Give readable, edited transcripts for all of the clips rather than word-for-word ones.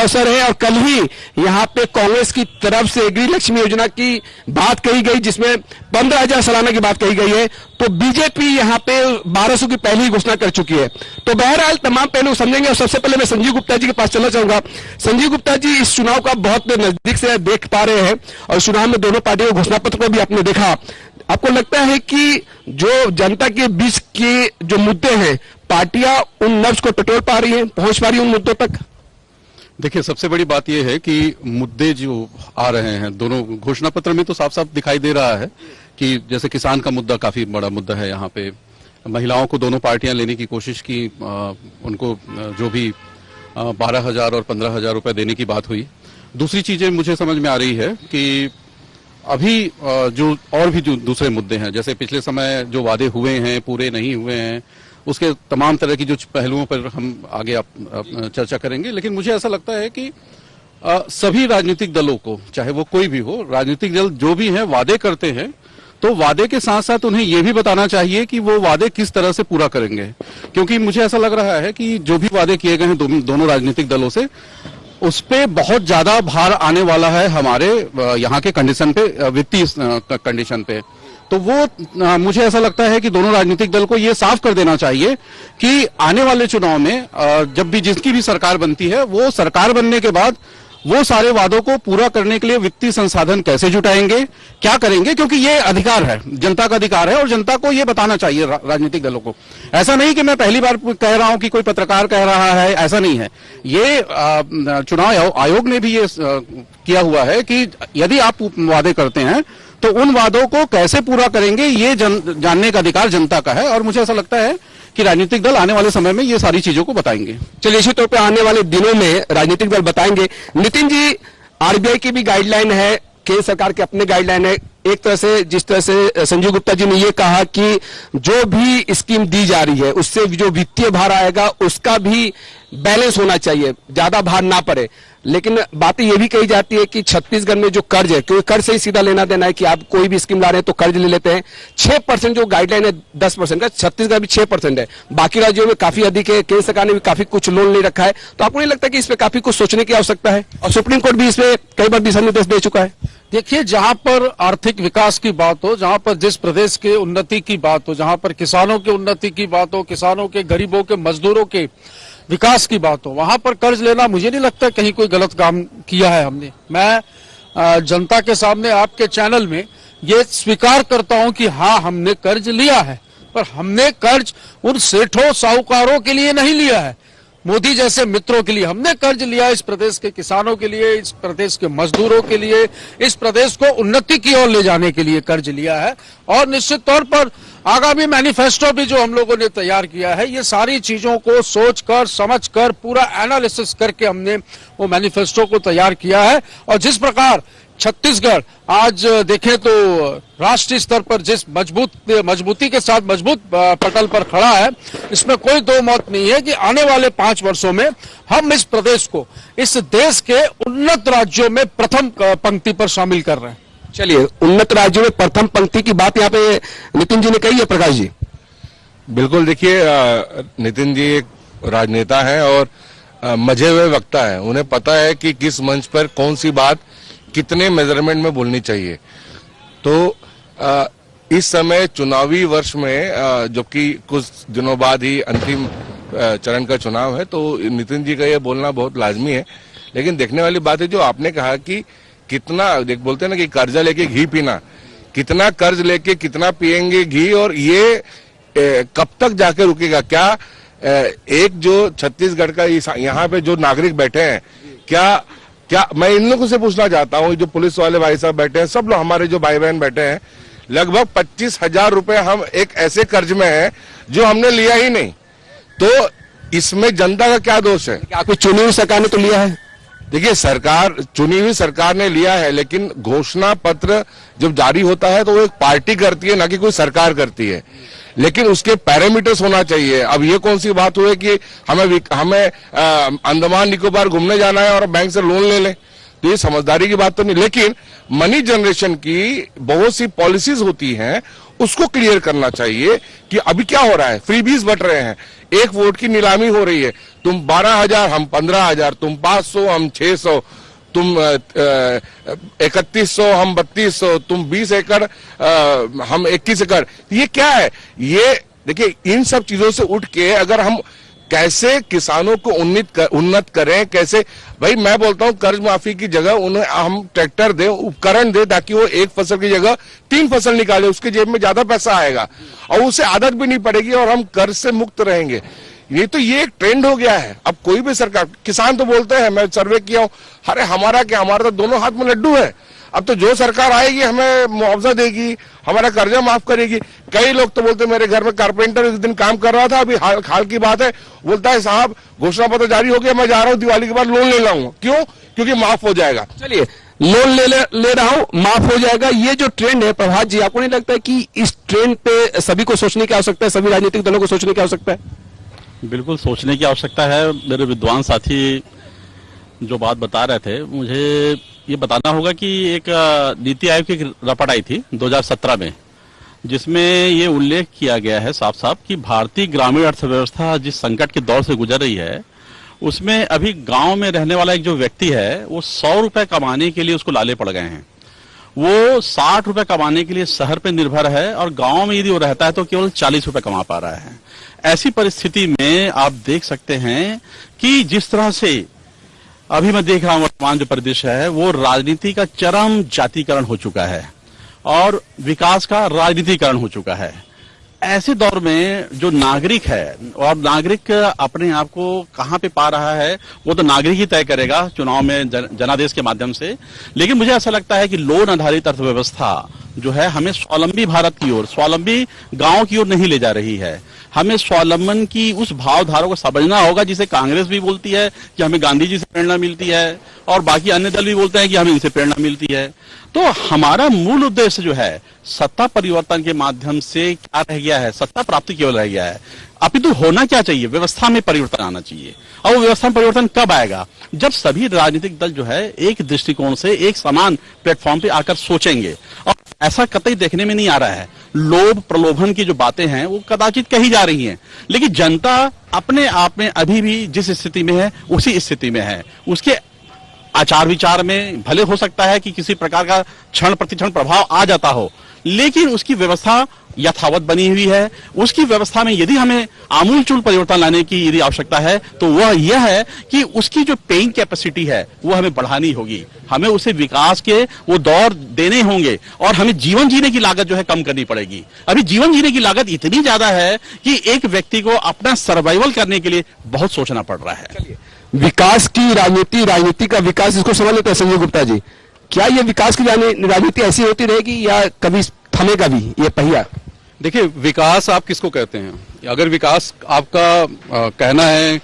अवसर है और कल ही यहाँ पे कांग्रेस की तरफ से गृह लक्ष्मी योजना की बात कही गई, जिसमें 15,000 सालाना की बात कही गई है। तो बीजेपी यहाँ पे 1200 की पहली घोषणा कर चुकी है। तो बहरहाल तमाम पहलू समझेंगे और सबसे पहले मैं संजीव गुप्ता जी के पास चलना चाहूंगा। संजीव गुप्ता जी, इस चुनाव का बहुत नजदीक से देख पा रहे हैं और चुनाव में दोनों पार्टियों के घोषणा पत्र को भी आपने देखा। आपको लगता है कि जो जनता के बीच के जो मुद्दे हैं, पार्टियां उन नब्ज को टटोल पा रही हैं, पहुंच पा रही हैं उन मुद्दों तक? देखिए, सबसे बड़ी बात यह है कि मुद्दे जो आ रहे हैं दोनों घोषणा पत्र में तो साफ साफ दिखाई दे रहा है कि जैसे किसान का मुद्दा काफी बड़ा मुद्दा है। यहाँ पे महिलाओं को दोनों पार्टियां लेने की कोशिश की, उनको जो भी 12,000 और 15,000 रुपए देने की बात हुई। दूसरी चीजें मुझे समझ में आ रही है कि अभी जो और भी जो दूसरे मुद्दे हैं, जैसे पिछले समय जो वादे हुए हैं पूरे नहीं हुए हैं, उसके तमाम तरह की जो पहलुओं पर हम आगे चर्चा करेंगे। लेकिन मुझे ऐसा लगता है कि सभी राजनीतिक दलों को, चाहे वो कोई भी हो, राजनीतिक दल जो भी हैं वादे करते हैं तो वादे के साथ साथ उन्हें यह भी बताना चाहिए कि वो वादे किस तरह से पूरा करेंगे। क्योंकि मुझे ऐसा लग रहा है कि जो भी वादे किए गए हैं दोनों राजनीतिक दलों से, उस पे बहुत ज्यादा भार आने वाला है हमारे यहाँ के कंडीशन पे, वित्तीय कंडीशन पे। तो वो मुझे ऐसा लगता है कि दोनों राजनीतिक दल को ये साफ कर देना चाहिए कि आने वाले चुनाव में जब भी जिसकी भी सरकार बनती है, वो सरकार बनने के बाद वो सारे वादों को पूरा करने के लिए वित्तीय संसाधन कैसे जुटाएंगे, क्या करेंगे, क्योंकि ये अधिकार है, जनता का अधिकार है और जनता को ये बताना चाहिए राजनीतिक दलों को। ऐसा नहीं कि मैं पहली बार कह रहा हूं कि कोई पत्रकार कह रहा है, ऐसा नहीं है। ये चुनाव आयोग ने भी ये किया हुआ है कि यदि आप वादे करते हैं तो उन वादों को कैसे पूरा करेंगे, ये जानने का अधिकार जनता का है। और मुझे ऐसा लगता है कि राजनीतिक दल आने वाले समय में ये सारी चीजों को बताएंगे। चलिए, इसी तौर पे आने वाले दिनों में राजनीतिक दल बताएंगे। नितिन जी, आरबीआई की भी गाइडलाइन है, केंद्र सरकार के अपने गाइडलाइन है। एक तरह से जिस तरह से संजीव गुप्ता जी ने ये कहा कि जो भी स्कीम दी जा रही है उससे जो वित्तीय भार आएगा उसका भी बैलेंस होना चाहिए, ज्यादा भार ना पड़े। लेकिन बातें ये भी कही जाती है कि छत्तीसगढ़ में जो कर्ज है, क्योंकि कर्ज से ही सीधा लेना देना है कि आप कोई भी स्कीम ला रहे हैं तो कर्ज ले लेते हैं। 6% जो गाइडलाइन है 10% का, छत्तीसगढ़ भी 6% है, बाकी राज्यों में काफी अधिक है। केंद्र सरकार ने भी काफी कुछ लोन ले रखा है। तो आपको नहीं लगता कि इस पे काफी कुछ सोचने की आवश्यकता है? और सुप्रीम कोर्ट भी इस पे कई बार दिशा निर्देश दे चुका है। देखिए, जहां पर आर्थिक विकास की बात हो, जहां पर जिस प्रदेश के उन्नति की बात हो, जहां पर किसानों की उन्नति की बात हो, किसानों के, गरीबों के, मजदूरों के विकास की बात हो, वहां पर कर्ज लेना मुझे नहीं लगता कहीं कोई गलत काम किया है हमने। मैं जनता के सामने आपके चैनल में ये स्वीकार करता हूं कि हाँ, हमने कर्ज लिया है, पर हमने कर्ज उन सेठों साहूकारों के लिए नहीं लिया है, मोदी जैसे मित्रों के लिए हमने कर्ज लिया। इस प्रदेश के किसानों के लिए, इस प्रदेश के मजदूरों के लिए, इस प्रदेश को उन्नति की ओर ले जाने के लिए कर्ज लिया है। और निश्चित तौर पर आगामी मैनिफेस्टो भी जो हम लोगों ने तैयार किया है, ये सारी चीजों को सोचकर, समझकर, पूरा एनालिसिस करके हमने वो मैनिफेस्टो को तैयार किया है। और जिस प्रकार छत्तीसगढ़ आज देखें तो राष्ट्रीय स्तर पर जिस मजबूती के साथ मजबूत पटल पर खड़ा है, इसमें कोई दो मत नहीं है कि आने वाले 5 वर्षों में हम इस प्रदेश को इस देश के उन्नत राज्यों में प्रथम पंक्ति पर शामिल कर रहे हैं। चलिए, उन्नत राज्यों में प्रथम पंक्ति की बात यहाँ पे नितिन जी ने कही है। प्रकाश जी, बिल्कुल, देखिए नितिन जी एक राजनेता है और मजे हुए वक्ता है। उन्हें पता है कि किस मंच पर कौन सी बात कितने मेजरमेंट में बोलनी चाहिए। तो इस समय चुनावी वर्ष में जो कि कुछ दिनों बाद ही अंतिम चरण का चुनाव है, तो नितिन जी का ये बोलना बहुत लाजमी है। लेकिन देखने वाली बात है जो आपने कहा कि कितना, बोलते हैं ना कि कर्जा लेके घी पीना, कितना कर्ज लेके कितना पिएंगे घी, और ये कब तक जाके रुकेगा? क्या एक जो छत्तीसगढ़ का यहाँ पे जो नागरिक बैठे हैं, क्या मैं इन लोगों से पूछना चाहता हूँ, जो पुलिस वाले भाई साहब बैठे हैं, सब लोग हमारे जो भाई बहन बैठे हैं, लगभग 25,000 रुपए हम एक ऐसे कर्ज में हैं जो हमने लिया ही नहीं। तो इसमें जनता का क्या दोष है? आपकी चुनी हुई सरकार ने तो लिया है। देखिए, सरकार, चुनी हुई सरकार ने लिया है, लेकिन घोषणा पत्र जब जारी होता है तो वो एक पार्टी करती है, ना कि कोई सरकार करती है। लेकिन उसके पैरामीटर्स होना चाहिए। अब ये कौन सी बात हुई कि हमें अंडमान निकोबार घूमने जाना है और बैंक से लोन ले लें? तो ये समझदारी की बात तो नहीं। लेकिन मनी जनरेशन की बहुत सी पॉलिसीज होती हैं, उसको क्लियर करना चाहिए कि अभी क्या हो रहा है। फ्रीबीज बट रहे हैं, एक वोट की नीलामी हो रही है, तुम 12,000 हम 15,000, तुम 500 हम 600, तुम 3100 हम 3200, तुम 20 एकड़ हम 21 एकड़। ये क्या है? ये देखिए, इन सब चीजों से उठ के अगर हम कैसे किसानों को उन्नत करें, कैसे भाई मैं बोलता हूं कर्ज माफी की जगह उन्हें हम ट्रैक्टर दे, उपकरण दे, ताकि वो एक फसल की जगह 3 फसल निकाले, उसके जेब में ज्यादा पैसा आएगा और उसे आदत भी नहीं पड़ेगी और हम कर्ज से मुक्त रहेंगे। ये एक ट्रेंड हो गया है। अब कोई भी सरकार, किसान तो बोलते हैं, मैं सर्वे किया हूं, अरे हमारा क्या, हमारा तो दोनों हाथ में लड्डू है। अब तो जो सरकार आएगी हमें मुआवजा देगी, हमारा कर्जा माफ करेगी। कई लोग तो बोलते, मेरे घर में कारपेंटर इस दिन काम कर रहा था, अभी हाल की बात है, बोलता है साहब घोषणा पत्र जारी हो गया, मैं जा रहा हूं दिवाली के बाद लोन ले लाऊंगा। क्यों? क्योंकि माफ हो जाएगा। चलिए, लोन ले रहा हूं, माफ हो जाएगा, ये जो ट्रेंड है प्रभात जी, आपको नहीं लगता है कि इस ट्रेंड पे सभी को सोचने की आवश्यकता है, सभी राजनीतिक दलों को सोचने की आवश्यकता है? बिल्कुल सोचने की आवश्यकता है। मेरे विद्वान साथी जो बात बता रहे थे, मुझे ये बताना होगा कि एक नीति आयोग की रिपोर्ट आई थी 2017 में, जिसमें ये उल्लेख किया गया है साफ साफ कि भारतीय ग्रामीण अर्थव्यवस्था जिस संकट के दौर से गुजर रही है, उसमें अभी गांव में रहने वाला एक जो व्यक्ति है, वो 100 रुपए कमाने के लिए उसको लाले पड़ गए हैं। वो 60 रुपए कमाने के लिए शहर पे निर्भर है और गांव में यदि वो रहता है तो केवल 40 रुपए कमा पा रहा है। ऐसी परिस्थिति में आप देख सकते हैं कि जिस तरह से अभी मैं देख रहा हूं वर्तमान जो परिदृश्य है, वो राजनीति का चरम जातीकरण हो चुका है और विकास का राजनीतिकरण हो चुका है। ऐसे दौर में जो नागरिक है, और नागरिक अपने आप को कहां पे पा रहा है वो तो नागरिक ही तय करेगा चुनाव में जनादेश के माध्यम से। लेकिन मुझे ऐसा लगता है कि लोन आधारित अर्थव्यवस्था जो है हमें स्वावलंबी भारत की ओर, स्वावलंबी गांव की ओर नहीं ले जा रही है। हमें स्वावलंबन की उस भावधारा को समझना होगा जिसे कांग्रेस भी बोलती है कि हमें गांधी जी से प्रेरणा मिलती है और बाकी अन्य दल भी बोलते हैं कि हमें इनसे प्रेरणा मिलती है। तो हमारा मूल उद्देश्य जो है सत्ता परिवर्तन के माध्यम से क्या रह गया है, सत्ता प्राप्ति केवल रह गया है, अपितु होना क्या चाहिए, व्यवस्था में परिवर्तन आना चाहिए। और वो व्यवस्था में परिवर्तन कब आएगा? जब सभी राजनीतिक दल जो है एक दृष्टिकोण से एक समान प्लेटफॉर्म पे आकर सोचेंगे। और ऐसा कतई देखने में नहीं आ रहा है। लोभ प्रलोभन की जो बातें हैं वो कदाचित कही जा रही हैं, लेकिन जनता अपने आप में अभी भी जिस स्थिति में है उसी स्थिति में है। उसके आचार विचार में भले हो सकता है कि किसी प्रकार का क्षण प्रतिक्षण प्रभाव आ जाता हो, लेकिन उसकी व्यवस्था यथावत बनी हुई है। उसकी व्यवस्था में यदि हमें आमूलचूल परिवर्तन लाने की यदि आवश्यकता है तो वह यह है कि उसकी जो पेइंग कैपेसिटी है वो हमें बढ़ानी होगी। हमें उसे विकास के वो दौर देने होंगे और हमें जीवन जीने की लागत जो है कम करनी पड़ेगी। अभी जीवन जीने की लागत इतनी ज्यादा है कि एक व्यक्ति को अपना सर्वाइवल करने के लिए बहुत सोचना पड़ रहा है। विकास की राजनीति, राजनीति का विकास, इसको समझ लेते हैं संजय गुप्ता जी। क्या ये विकास की राजनीति ऐसी होती रहेगी या कभी थमेगा भी ये पहिया? देखिए, विकास आप किसको कहते हैं? अगर विकास आपका कहना है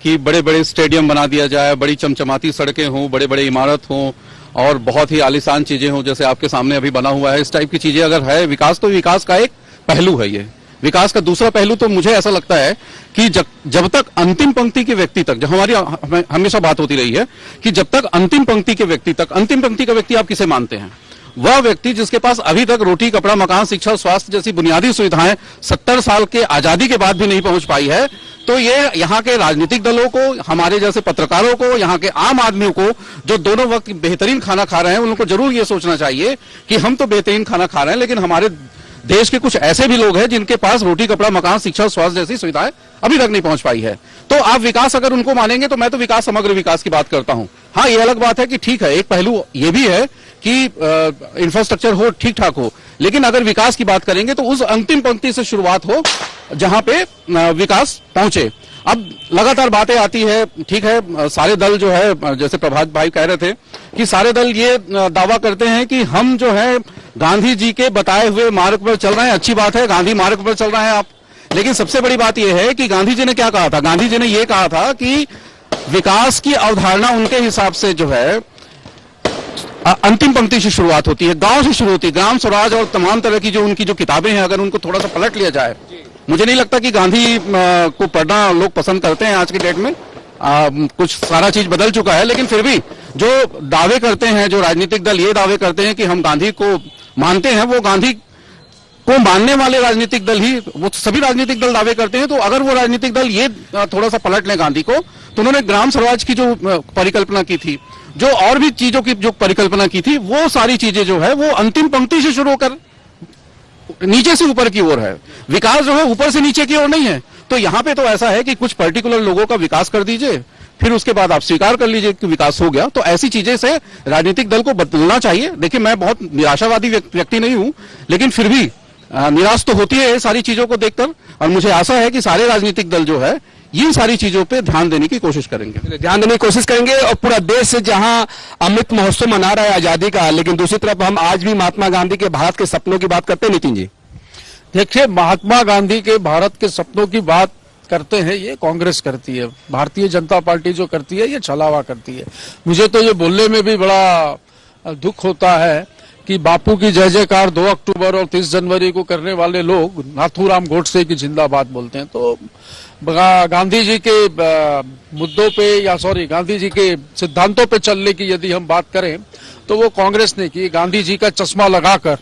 कि बड़े बड़े स्टेडियम बना दिया जाए, बड़ी चमचमाती सड़कें हों, बड़े बड़े इमारत हों और बहुत ही आलीशान चीजें हों, जैसे आपके सामने अभी बना हुआ है, इस टाइप की चीजें अगर है विकास, तो विकास का एक पहलू है ये। विकास का दूसरा पहलू तो मुझे ऐसा लगता है कि जब तक अंतिम पंक्ति के व्यक्ति तक, जो हमारी हमेशा बात होती रही है कि जब तक अंतिम पंक्ति के व्यक्ति तक, अंतिम पंक्ति का व्यक्ति आप किसे मानते हैं? वह व्यक्ति जिसके पास अभी तक रोटी, कपड़ा, मकान, शिक्षा, स्वास्थ्य जैसी बुनियादी सुविधाएं 70 साल के आजादी के बाद भी नहीं पहुंच पाई है। तो ये यहाँ के राजनीतिक दलों को, हमारे जैसे पत्रकारों को, यहाँ के आम आदमियों को जो दोनों वक्त बेहतरीन खाना खा रहे हैं, उनको जरूर ये सोचना चाहिए कि हम तो बेहतरीन खाना खा रहे हैं, लेकिन हमारे देश के कुछ ऐसे भी लोग हैं जिनके पास रोटी, कपड़ा, मकान, शिक्षा, स्वास्थ्य जैसी सुविधाएं अभी तक नहीं पहुंच पाई है। तो आप विकास अगर उनको मानेंगे तो मैं तो विकास, समग्र विकास की बात करता हूं। हाँ, ये अलग बात है कि ठीक है, एक पहलू ये भी है कि इंफ्रास्ट्रक्चर हो, ठीक ठाक हो, लेकिन अगर विकास की बात करेंगे तो उस अंतिम पंक्ति से शुरुआत हो जहां पे विकास पहुंचे। अब लगातार बातें आती है, ठीक है, सारे दल जो है, जैसे प्रभात भाई कह रहे थे कि सारे दल ये दावा करते हैं कि हम जो है गांधी जी के बताए हुए मार्ग पर चल रहे हैं। अच्छी बात है, गांधी मार्ग पर चल रहे हैं आप, लेकिन सबसे बड़ी बात यह है कि गांधी जी ने क्या कहा था? गांधी जी ने यह कहा था कि विकास की अवधारणा उनके हिसाब से जो है अंतिम पंक्ति से शुरुआत होती है, गांव से शुरू होती है। ग्राम स्वराज और तमाम तरह की जो उनकी जो किताबें हैं, अगर उनको थोड़ा सा पलट लिया जाए, मुझे नहीं लगता कि गांधी को पढ़ना लोग पसंद करते हैं आज की डेट में। कुछ सारा चीज बदल चुका है, लेकिन फिर भी जो दावे करते हैं, जो राजनीतिक दल ये दावे करते हैं कि हम गांधी को मानते हैं, वो गांधी को मानने वाले राजनीतिक दल ही, वो सभी राजनीतिक दल दावे करते हैं, तो अगर वो राजनीतिक दल ये थोड़ा सा पलट लें गांधी को, तो उन्होंने ग्राम स्वराज की जो परिकल्पना की थी, जो और भी चीजों की जो परिकल्पना की थी, वो सारी चीजें जो है वो अंतिम पंक्ति से शुरू होकर नीचे से ऊपर की ओर है। विकास जो है ऊपर से नीचे की ओर नहीं है। तो यहाँ पे तो ऐसा है कि कुछ पर्टिकुलर लोगों का विकास कर दीजिए, फिर उसके बाद आप स्वीकार कर लीजिए कि विकास हो गया। तो ऐसी चीजें से राजनीतिक दल को बदलना चाहिए। देखिए, मैं बहुत निराशावादी व्यक्ति नहीं हूं, लेकिन फिर भी निराश तो होती है सारी चीजों को देखकर, और मुझे आशा है कि सारे राजनीतिक दल जो है इन सारी चीजों पे ध्यान देने की कोशिश करेंगे। ध्यान देने की कोशिश करेंगे। और पूरा देश जहां अमृत महोत्सव मना रहा है आजादी का, लेकिन दूसरी तरफ हम आज भी महात्मा गांधी के भारत के सपनों की बात करते हैं। नितिन जी, देखिए, महात्मा गांधी के भारत के सपनों की बात करते हैं ये कांग्रेस करती है, भारतीय जनता पार्टी जो करती है ये छलावा करती है। मुझे तो ये बोलने में भी बड़ा दुख होता है कि बापू की जय जयकार 2 अक्टूबर और 30 जनवरी को करने वाले लोग नाथूराम गोडसे की जिंदाबाद बोलते हैं। तो गांधी जी के मुद्दों पे, या सॉरी, गांधी जी के सिद्धांतों पे चलने की यदि हम बात करें तो वो कांग्रेस ने की। गांधी जी का चश्मा लगाकर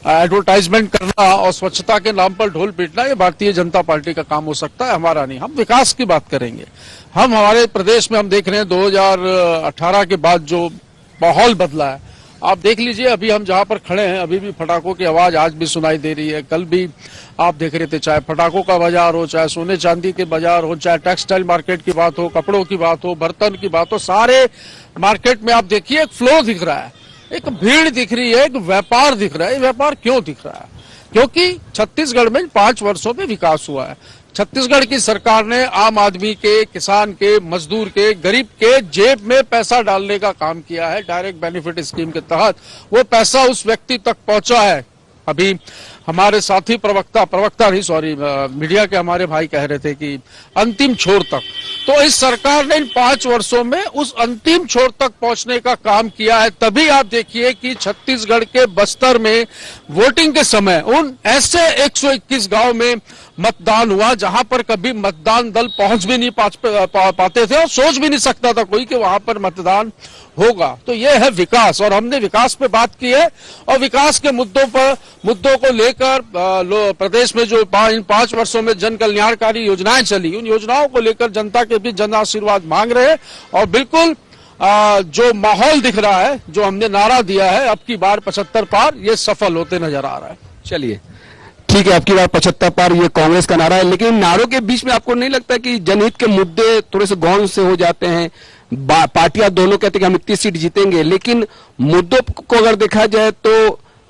एडवर्टाइजमेंट करना और स्वच्छता के नाम पर ढोल पीटना, ये भारतीय जनता पार्टी का काम हो सकता है, हमारा नहीं। हम विकास की बात करेंगे। हम हमारे प्रदेश में हम देख रहे हैं 2018 के बाद जो माहौल बदला है, आप देख लीजिए। अभी हम जहां पर खड़े हैं, अभी भी पटाखों की आवाज आज भी सुनाई दे रही है। कल भी आप देख रहे थे, चाहे पटाखों का बाजार हो, चाहे सोने चांदी के बाजार हो, चाहे टेक्सटाइल मार्केट की बात हो, कपड़ों की बात हो, बर्तन की बात हो, सारे मार्केट में आप देखिए एक फ्लो दिख रहा है, एक भीड़ दिख रही है, एक व्यापार दिख रहा है। व्यापार क्यों दिख रहा है? क्योंकि छत्तीसगढ़ में 5 वर्षों में विकास हुआ है। छत्तीसगढ़ की सरकार ने आम आदमी के, किसान के, मजदूर के, गरीब के जेब में पैसा डालने का काम किया है। डायरेक्ट बेनिफिट स्कीम के तहत वो पैसा उस व्यक्ति तक पहुंचा है। अभी हमारे साथी प्रवक्ता नहीं, सॉरी, मीडिया के हमारे भाई कह रहे थे कि अंतिम छोर तक। तो इस सरकार ने इन 5 वर्षों में उस अंतिम छोर तक पहुंचने का काम किया है। तभी आप देखिए कि छत्तीसगढ़ के बस्तर में वोटिंग के समय उन ऐसे 121 गांव में मतदान हुआ जहां पर कभी मतदान दल पहुंच भी नहीं पाते थे और सोच भी नहीं सकता था कोई कि वहां पर मतदान होगा। तो यह है विकास, और हमने विकास पे बात की है। और विकास के मुद्दों को लेकर प्रदेश में जो इन 5 वर्षों में जन कल्याणकारी योजनाएं चली, उन योजनाओं को लेकर जनता के बीच जन आशीर्वाद मांग रहे हैं। और बिल्कुल जो माहौल दिख रहा है, जो हमने नारा दिया है अब की बार 75 पार, ये सफल होते नजर आ रहा है। चलिए ठीक है, अब की बार 75 पार ये कांग्रेस का नारा है। लेकिन नारों के बीच में आपको नहीं लगता कि जनहित के मुद्दे थोड़े से गौण से हो जाते हैं? पार्टियां दोनों कहते हैं कि हम इतनी सीट जीतेंगे, लेकिन मुद्दों को अगर देखा जाए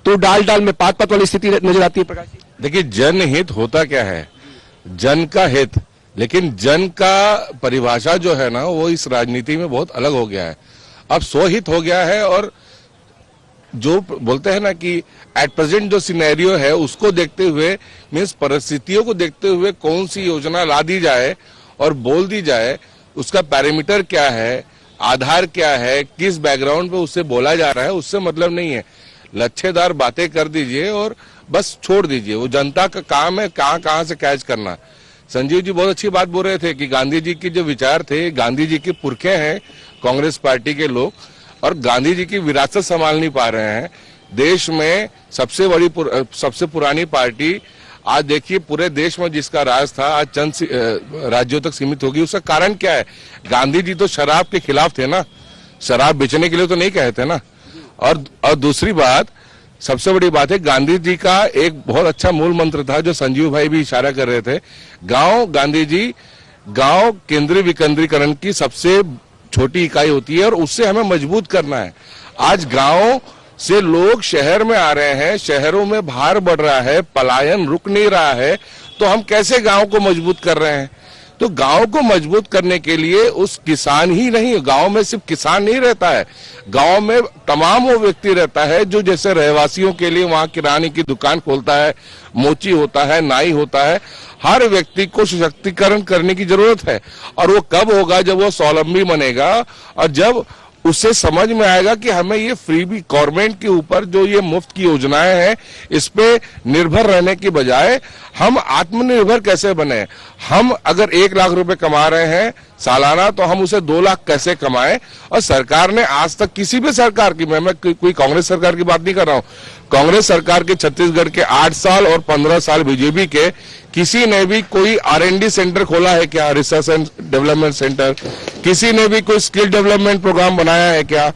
तो डाल में पात वाली स्थिति नजर आती है। प्रकाश जी, देखिए, जनहित होता क्या है? जन का हित। लेकिन जन का परिभाषा जो है ना, वो इस राजनीति में बहुत अलग हो गया है। अब स्वहित हो गया है, और जो बोलते हैं ना कि एट प्रेजेंट जो सिनेरियो है उसको देखते हुए, मीन्स परिस्थितियों को देखते हुए कौन सी योजना ला दी जाए और बोल दी जाए, उसका पैरामीटर क्या है, आधार क्या है, किस बैकग्राउंड पे उससे बोला जा रहा है, उससे मतलब नहीं है। लच्छेदार बातें कर दीजिए और बस छोड़ दीजिए। वो जनता का काम है कहाँ से कैच करना। संजीव जी बहुत अच्छी बात बोल रहे थे कि गांधी जी के जो विचार थे, गांधी जी के पुरखे हैं कांग्रेस पार्टी के लोग, और गांधी जी की विरासत संभाल नहीं पा रहे हैं। देश में सबसे पुरानी पार्टी आज देखिए पूरे देश में जिसका राज था, आज चंद राज्यों तक सीमित होगी। उसका कारण क्या है? गांधी जी तो शराब के खिलाफ थे ना, शराब बेचने के लिए तो नहीं कहते ना। और दूसरी बात, सबसे बड़ी बात है, गांधी जी का एक बहुत अच्छा मूल मंत्र था जो संजीव भाई भी इशारा कर रहे थे। गांधी जी गांव केंद्रीय विकेंद्रीकरण की सबसे छोटी इकाई होती है, और उससे हमें मजबूत करना है। आज गांव से लोग शहर में आ रहे हैं, शहरों में भार बढ़ रहा है, पलायन रुक नहीं रहा है, तो हम कैसे गांव को मजबूत कर रहे हैं? तो गांव को मजबूत करने के लिए उस किसान ही नहीं, गांव में सिर्फ किसान नहीं रहता है, गांव में तमाम वो व्यक्ति रहता है जो जैसे रहवासियों के लिए वहां किराने की दुकान खोलता है, मोची होता है, नाई होता है। हर व्यक्ति को सशक्तिकरण करने की जरूरत है, और वो कब होगा? जब वो स्वावलंबी बनेगा और जब उससे समझ में आएगा कि हमें ये फ्री भी गवर्नमेंट के ऊपर जो ये मुफ्त की योजनाएं हैं इस पे निर्भर रहने की बजाय हम आत्मनिर्भर कैसे बने। हम अगर 1 लाख रुपए कमा रहे हैं सालाना तो हम उसे 2 लाख कैसे कमाएं। और सरकार ने आज तक किसी भी सरकार की, मैं कोई कांग्रेस सरकार की बात नहीं कर रहा हूं, कांग्रेस सरकार के छत्तीसगढ़ के 8 साल और 15 साल बीजेपी के किसी ने भी कोई R&D सेंटर खोला है क्या, रिसर्च एंड डेवलपमेंट सेंटर, किसी ने भी कोई स्किल डेवलपमेंट प्रोग्राम बनाया है क्या,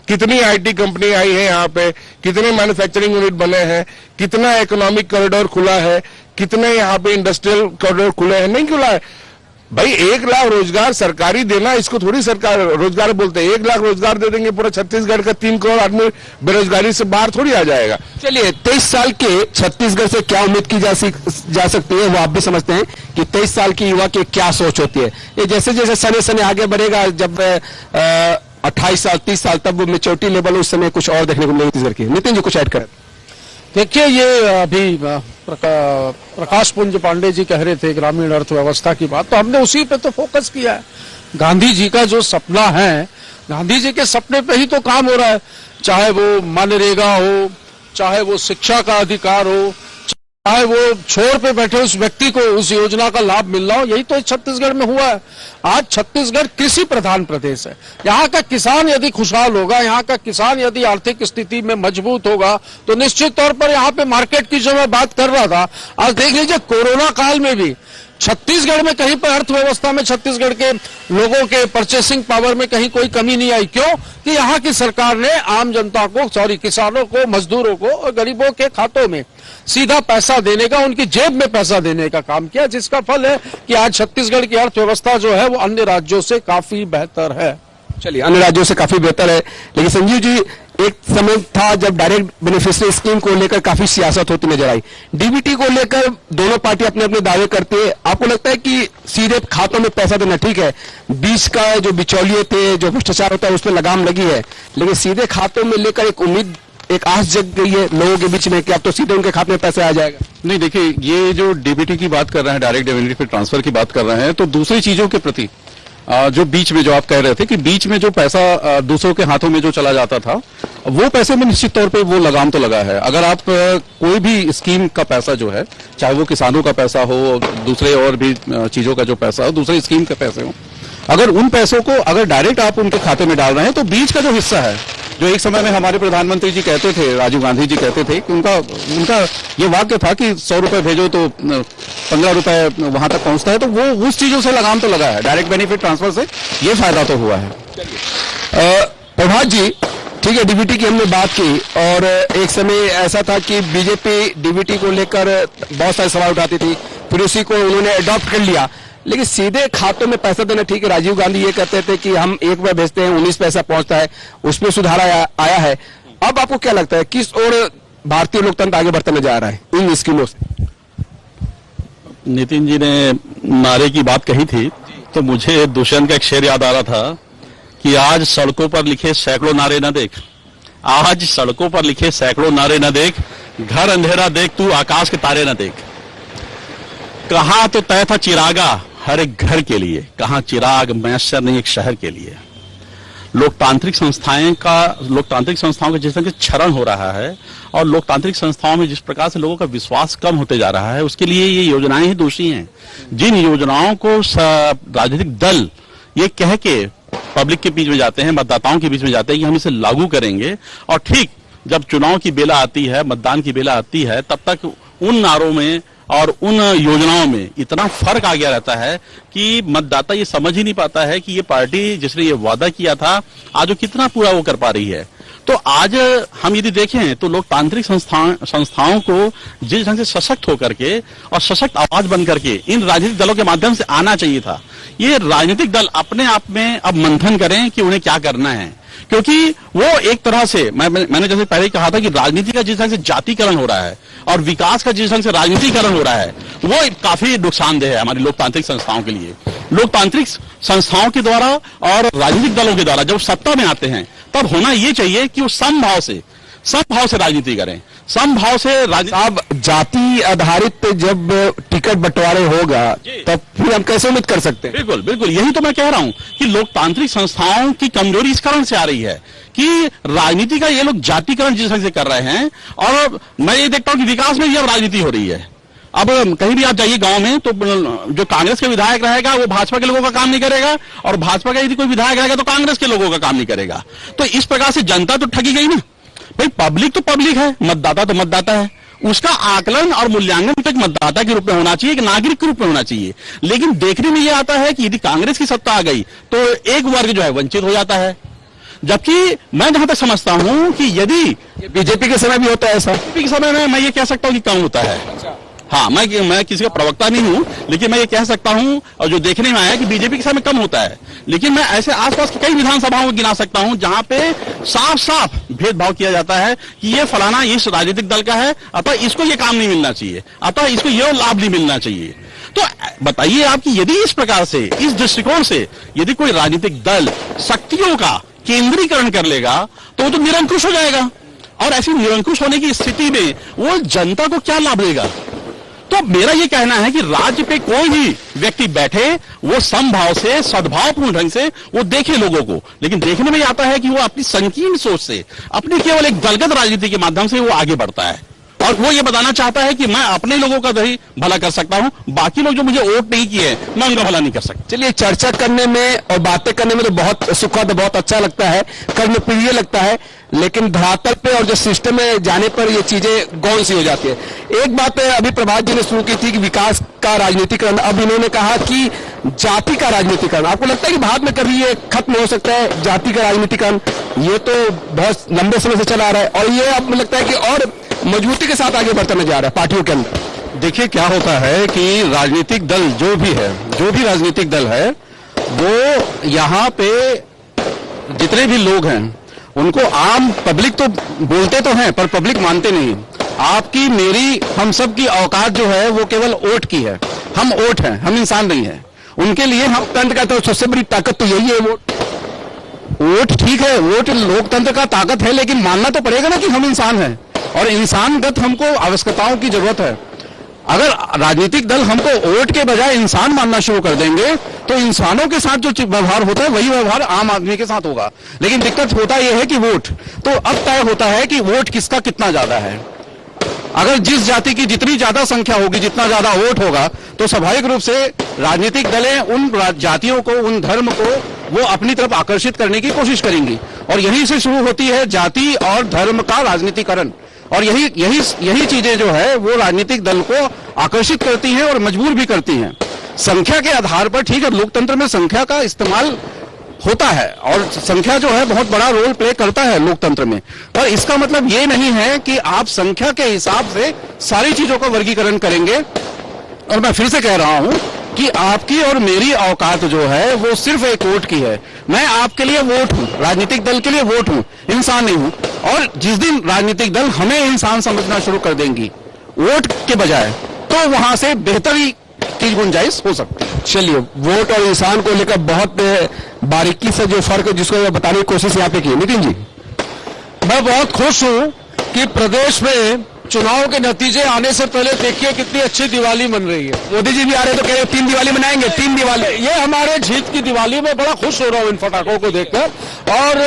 कितनी IT कंपनी आई है यहाँ पे, कितने मैन्युफैक्चरिंग यूनिट बने हैं, कितना इकोनॉमिक कॉरिडोर खुला है, कितने यहाँ पे इंडस्ट्रियल कॉरिडोर खुले हैं, नहीं खुला है भाई। 1 लाख रोजगार सरकारी देना, इसको थोड़ी सरकार रोजगार बोलते हैं। 1 लाख रोजगार दे देंगे पूरा छत्तीसगढ़ का 3 करोड़ आदमी बेरोजगारी से बाहर थोड़ी आ जाएगा। चलिए 23 साल के छत्तीसगढ़ से क्या उम्मीद की जा सकती है वो आप भी समझते हैं कि 23 साल की युवा की क्या सोच होती है। ये जैसे जैसे समय समय आगे बढ़ेगा, जब 28 साल 30 साल तब वो मेच्योरिटी लेवल उस समय कुछ और देखने को मिलेगा छत्तीसगढ़ की। नितिन जी कुछ ऐड करें। देखिए, ये अभी प्रकाश पुंज पांडे जी कह रहे थे ग्रामीण अर्थव्यवस्था की बात, तो हमने उसी पे तो फोकस किया है। गांधी जी का जो सपना है, गांधी जी के सपने पे ही तो काम हो रहा है। चाहे वो मनरेगा हो, चाहे वो शिक्षा का अधिकार हो, चाहे वो छोर पे बैठे उस व्यक्ति को उस योजना का लाभ मिल रहा हो, यही तो छत्तीसगढ़ में हुआ है। आज छत्तीसगढ़ कृषि प्रधान प्रदेश है। यहाँ का किसान यदि खुशहाल होगा, यहाँ का किसान यदि आर्थिक स्थिति में मजबूत होगा, तो निश्चित तौर पर यहाँ पे मार्केट की जो मैं बात कर रहा था, आज देख लीजिए कोरोना काल में भी छत्तीसगढ़ में कहीं पर अर्थव्यवस्था में छत्तीसगढ़ के लोगों के परचेसिंग पावर में कहीं कोई कमी नहीं आई। क्यों? कि यहाँ की सरकार ने आम जनता को, किसानों को, मजदूरों को और गरीबों के खातों में सीधा पैसा देने का, उनकी जेब में पैसा देने का काम किया, जिसका फल है कि आज छत्तीसगढ़ की अर्थव्यवस्था जो है वो अन्य राज्यों से काफी बेहतर है। चलिए, अन्य राज्यों से काफी बेहतर है। लेकिन संजीव जी, एक समय था जब डायरेक्ट बेनिफिशियरी स्कीम को लेकर काफी सियासत होती नजर आई। डीबीटी को लेकर दोनों पार्टी अपने अपने दावे करती है। आपको लगता है कि सीधे खातों में पैसा देना ठीक है, बीच का जो बिचौलिए थे, जो भ्रष्टाचार होता है, उसमें लगाम लगी है, लेकिन सीधे खातों में लेकर एक उम्मीद, एक आस जग गई है लोगों के बीच में कि अब तो सीधे उनके खाते में पैसे आ जाएगा? नहीं, देखिए, ये जो डीबीटी की बात कर रहे हैं, डायरेक्ट बेनिफिट ट्रांसफर की बात कर रहे हैं, तो दूसरी चीजों के प्रति जो बीच में जो आप कह रहे थे कि बीच में जो पैसा दूसरों के हाथों में जो चला जाता था, वो पैसे में निश्चित तौर पे वो लगाम तो लगा है। अगर आप कोई भी स्कीम का पैसा जो है, चाहे वो किसानों का पैसा हो, दूसरे और भी चीजों का जो पैसा हो, दूसरे स्कीम के पैसे हो, अगर उन पैसों को अगर डायरेक्ट आप उनके खाते में डाल रहे हैं, तो बीच का जो हिस्सा है, जो एक समय में हमारे प्रधानमंत्री जी कहते थे, राजीव गांधी जी कहते थे कि उनका ये वाक्य था कि 100 रुपए भेजो तो 15 रुपए वहां तक पहुंचता है, तो वो उस चीजों से लगाम तो लगा है। डायरेक्ट बेनिफिट ट्रांसफर से ये फायदा तो हुआ है। प्रभात जी, ठीक है, डीबीटी की हमने बात की और एक समय ऐसा था कि बीजेपी डीबीटी को लेकर बहुत सारे सवाल उठाती थी, फिर उसी को उन्होंने अडॉप्ट कर लिया। लेकिन सीधे खातों में पैसा देना ठीक है। राजीव गांधी ये कहते थे कि हम 1 रुपया भेजते हैं, 19 पैसा पहुंचता है, उसमें सुधार आया है। अब आपको क्या लगता है किस ओर भारतीय लोकतंत्र आगे बढ़ता जा रहा है इन स्कीमों से? नितिन जी ने नारे की बात कही थी, तो मुझे दुष्यंत का एक शेर याद आ रहा था कि आज सड़कों पर लिखे सैकड़ों नारे न देख, आज सड़कों पर लिखे सैकड़ों नारे न देख, घर अंधेरा देख तू आकाश के तारे न देख। कहां तो तय था चिरागा हर एक घर के लिए, कहां चिराग मैसर नहीं एक शहर के लिए। लोकतांत्रिक संस्थाओं का जिस तरह से क्षरण हो रहा है और लोकतांत्रिक संस्थाओं में जिस प्रकार से लोगों का विश्वास कम होते जा रहा है, उसके लिए ये योजनाएं ही दोषी हैं। जिन योजनाओं को राजनीतिक दल ये कह के पब्लिक के बीच में जाते हैं, मतदाताओं के बीच में जाते हैं कि हम इसे लागू करेंगे, और ठीक जब चुनाव की बेला आती है, मतदान की बेला आती है, तब तक उन नारों में और उन योजनाओं में इतना फर्क आ गया रहता है कि मतदाता ये समझ ही नहीं पाता है कि ये पार्टी जिसने ये वादा किया था आज वो कितना पूरा वो कर पा रही है। तो आज हम यदि देखें तो लोकतांत्रिक संस्थाओं को जिस ढंग से सशक्त होकर के और सशक्त आवाज बन करके इन राजनीतिक दलों के माध्यम से आना चाहिए था। ये राजनीतिक दल अपने आप में अब मंथन करें कि उन्हें क्या करना है, क्योंकि वो एक तरह से मैंने जैसे पहले कहा था कि राजनीति का जिस ढंग से जातिकरण हो रहा है और विकास का जिस ढंग से राजनीतिकरण हो रहा है, वो काफी नुकसानदेह है हमारी लोकतांत्रिक संस्थाओं के लिए। लोकतांत्रिक संस्थाओं के द्वारा और राजनीतिक दलों के द्वारा जब सत्ता में आते हैं, तब होना ये चाहिए कि वो समभाव से राजनीति करें, समभाव से राजनीति। अब जाति आधारित जब टिकट बंटवारे होगा तब फिर हम कैसे उम्मीद कर सकते हैं? बिल्कुल बिल्कुल, यही तो मैं कह रहा हूं कि लोकतांत्रिक संस्थाओं की कमजोरी इस कारण से आ रही है कि राजनीति का ये लोग जातिकरण जिस ढंग से कर रहे हैं। और मैं ये देखता हूं कि विकास में भी अब राजनीति हो रही है। अब कहीं भी आप जाइए गांव में तो जो कांग्रेस के विधायक रहेगा वो भाजपा के लोगों का काम नहीं करेगा, और भाजपा का यदि कोई विधायक रहेगा तो कांग्रेस के लोगों का काम नहीं करेगा। तो इस प्रकार से जनता तो ठगी गई ना भाई। पब्लिक तो पब्लिक है, मतदाता तो मतदाता है, उसका आकलन और मूल्यांकन तो एक मतदाता के रूप में होना चाहिए, एक नागरिक के रूप में होना चाहिए। लेकिन देखने में यह आता है कि यदि कांग्रेस की सत्ता आ गई तो एक वर्ग जो है वंचित हो जाता है। जबकि मैं जहां तक समझता हूं कि यदि बीजेपी के समय भी होता है ऐसा? बीजेपी के समय में मैं ये कह सकता हूं कि कम होता है। हाँ, मैं किसी का प्रवक्ता नहीं हूं, लेकिन मैं ये कह सकता हूं और जो देखने में आया कि बीजेपी के समय कम होता है। लेकिन मैं ऐसे आसपास की कई विधानसभाओं को गिना सकता हूं जहां पे साफ साफ भेदभाव किया जाता है कि ये फलाना इस राजनीतिक दल का है, अतः इसको ये काम नहीं मिलना चाहिए, अतः इसको ये लाभ नहीं मिलना चाहिए। तो बताइए आप कि यदि इस प्रकार से, इस दृष्टिकोण से यदि कोई राजनीतिक दल शक्तियों का केंद्रीकरण कर लेगा तो वो तो निरंकुश हो जाएगा। और ऐसी निरंकुश होने की स्थिति में वो जनता को क्या लाभ देगा? तो मेरा ये कहना है कि राज्य पे कोई भी व्यक्ति बैठे वो समभाव से, सद्भावपूर्ण ढंग से वो देखे लोगों को। लेकिन देखने में आता है कि वो अपनी संकीर्ण सोच से, अपनी केवल एक दलगत राजनीति के माध्यम से वो आगे बढ़ता है और वो ये बताना चाहता है कि मैं अपने लोगों का ही भला कर सकता हूं, बाकी लोग जो मुझे वोट नहीं किए मैं उनका भला नहीं कर सकता। चलिए, चर्चा करने में और बातें करने में तो बहुत सुखद, बहुत अच्छा लगता है, कर्मप्रिय लगता है, लेकिन धरातल पे और जो सिस्टम में जाने पर ये चीजें गौण सी हो जाती है। एक बात अभी प्रभात जी ने शुरू की थी कि विकास का राजनीतिकरण, अब इन्होंने कहा कि जाति का राजनीतिकरण। आपको लगता है कि भारत में कभी ये खत्म हो सकता है जाति का राजनीतिकरण? ये तो बहुत लंबे समय से चला आ रहा है और ये अब मुझे लगता है कि और मजबूती के साथ आगे बढ़ता नजर आ रहा है पार्टियों के अंदर। देखिए क्या होता है कि राजनीतिक दल जो भी राजनीतिक दल है वो यहाँ पे जितने भी लोग हैं उनको आम पब्लिक तो बोलते तो हैं पर पब्लिक मानते नहीं। आपकी, मेरी, हम सब की औकात जो है वो केवल वोट की है। हम वोट हैं, हम इंसान नहीं है। उनके लिए हम तंत्र का तो सबसे बड़ी ताकत तो यही है वोट ठीक है, वोट लोकतंत्र का ताकत है, लेकिन मानना तो पड़ेगा ना कि हम इंसान हैं और इंसानगत हमको आवश्यकताओं की जरूरत है। अगर राजनीतिक दल हमको वोट के बजाय इंसान मानना शुरू कर देंगे तो इंसानों के साथ जो व्यवहार होता है वही व्यवहार आम आदमी के साथ होगा। लेकिन दिक्कत होता यह है कि वोट तो अब तय होता है कि वोट किसका कितना ज्यादा है। अगर जिस जाति की जितनी ज्यादा संख्या होगी, जितना ज्यादा वोट होगा, तो स्वाभाविक रूप से राजनीतिक दलें उन जातियों को, उन धर्म को वो अपनी तरफ आकर्षित करने की कोशिश करेंगी। और यहीं से शुरू होती है जाति और धर्म का राजनीतिकरण। और यही चीजें जो है वो राजनीतिक दल को आकर्षित करती हैं और मजबूर भी करती हैं। संख्या के आधार पर, ठीक है, लोकतंत्र में संख्या का इस्तेमाल होता है और संख्या जो है बहुत बड़ा रोल प्ले करता है लोकतंत्र में, पर इसका मतलब ये नहीं है कि आप संख्या के हिसाब से सारी चीजों का वर्गीकरण करेंगे। और मैं फिर से कह रहा हूं कि आपकी और मेरी औकात जो है वो सिर्फ एक वोट की है। मैं आपके लिए वोट हूं, राजनीतिक दल के लिए वोट हूं, इंसान नहीं हूं। और जिस दिन राजनीतिक दल हमें इंसान समझना शुरू कर देंगी वोट के बजाय, तो वहां से बेहतरी की गुंजाइश हो सकती है। चलिए, वोट और इंसान को लेकर बहुत बारीकी से जो फर्क है जिसको बताने की कोशिश यहाँ पे की। नितिन जी, मैं बहुत खुश हूं कि प्रदेश में चुनाव के नतीजे आने से पहले देखिए कितनी अच्छी दिवाली मन रही है। मोदी जी भी आ रहे हैं तो कह रहे 3 दिवाली मनाएंगे, 3 दिवाली। ये हमारे जीत की दिवाली में बड़ा खुश हो रहा हूं इन फटाकों को देखकर। और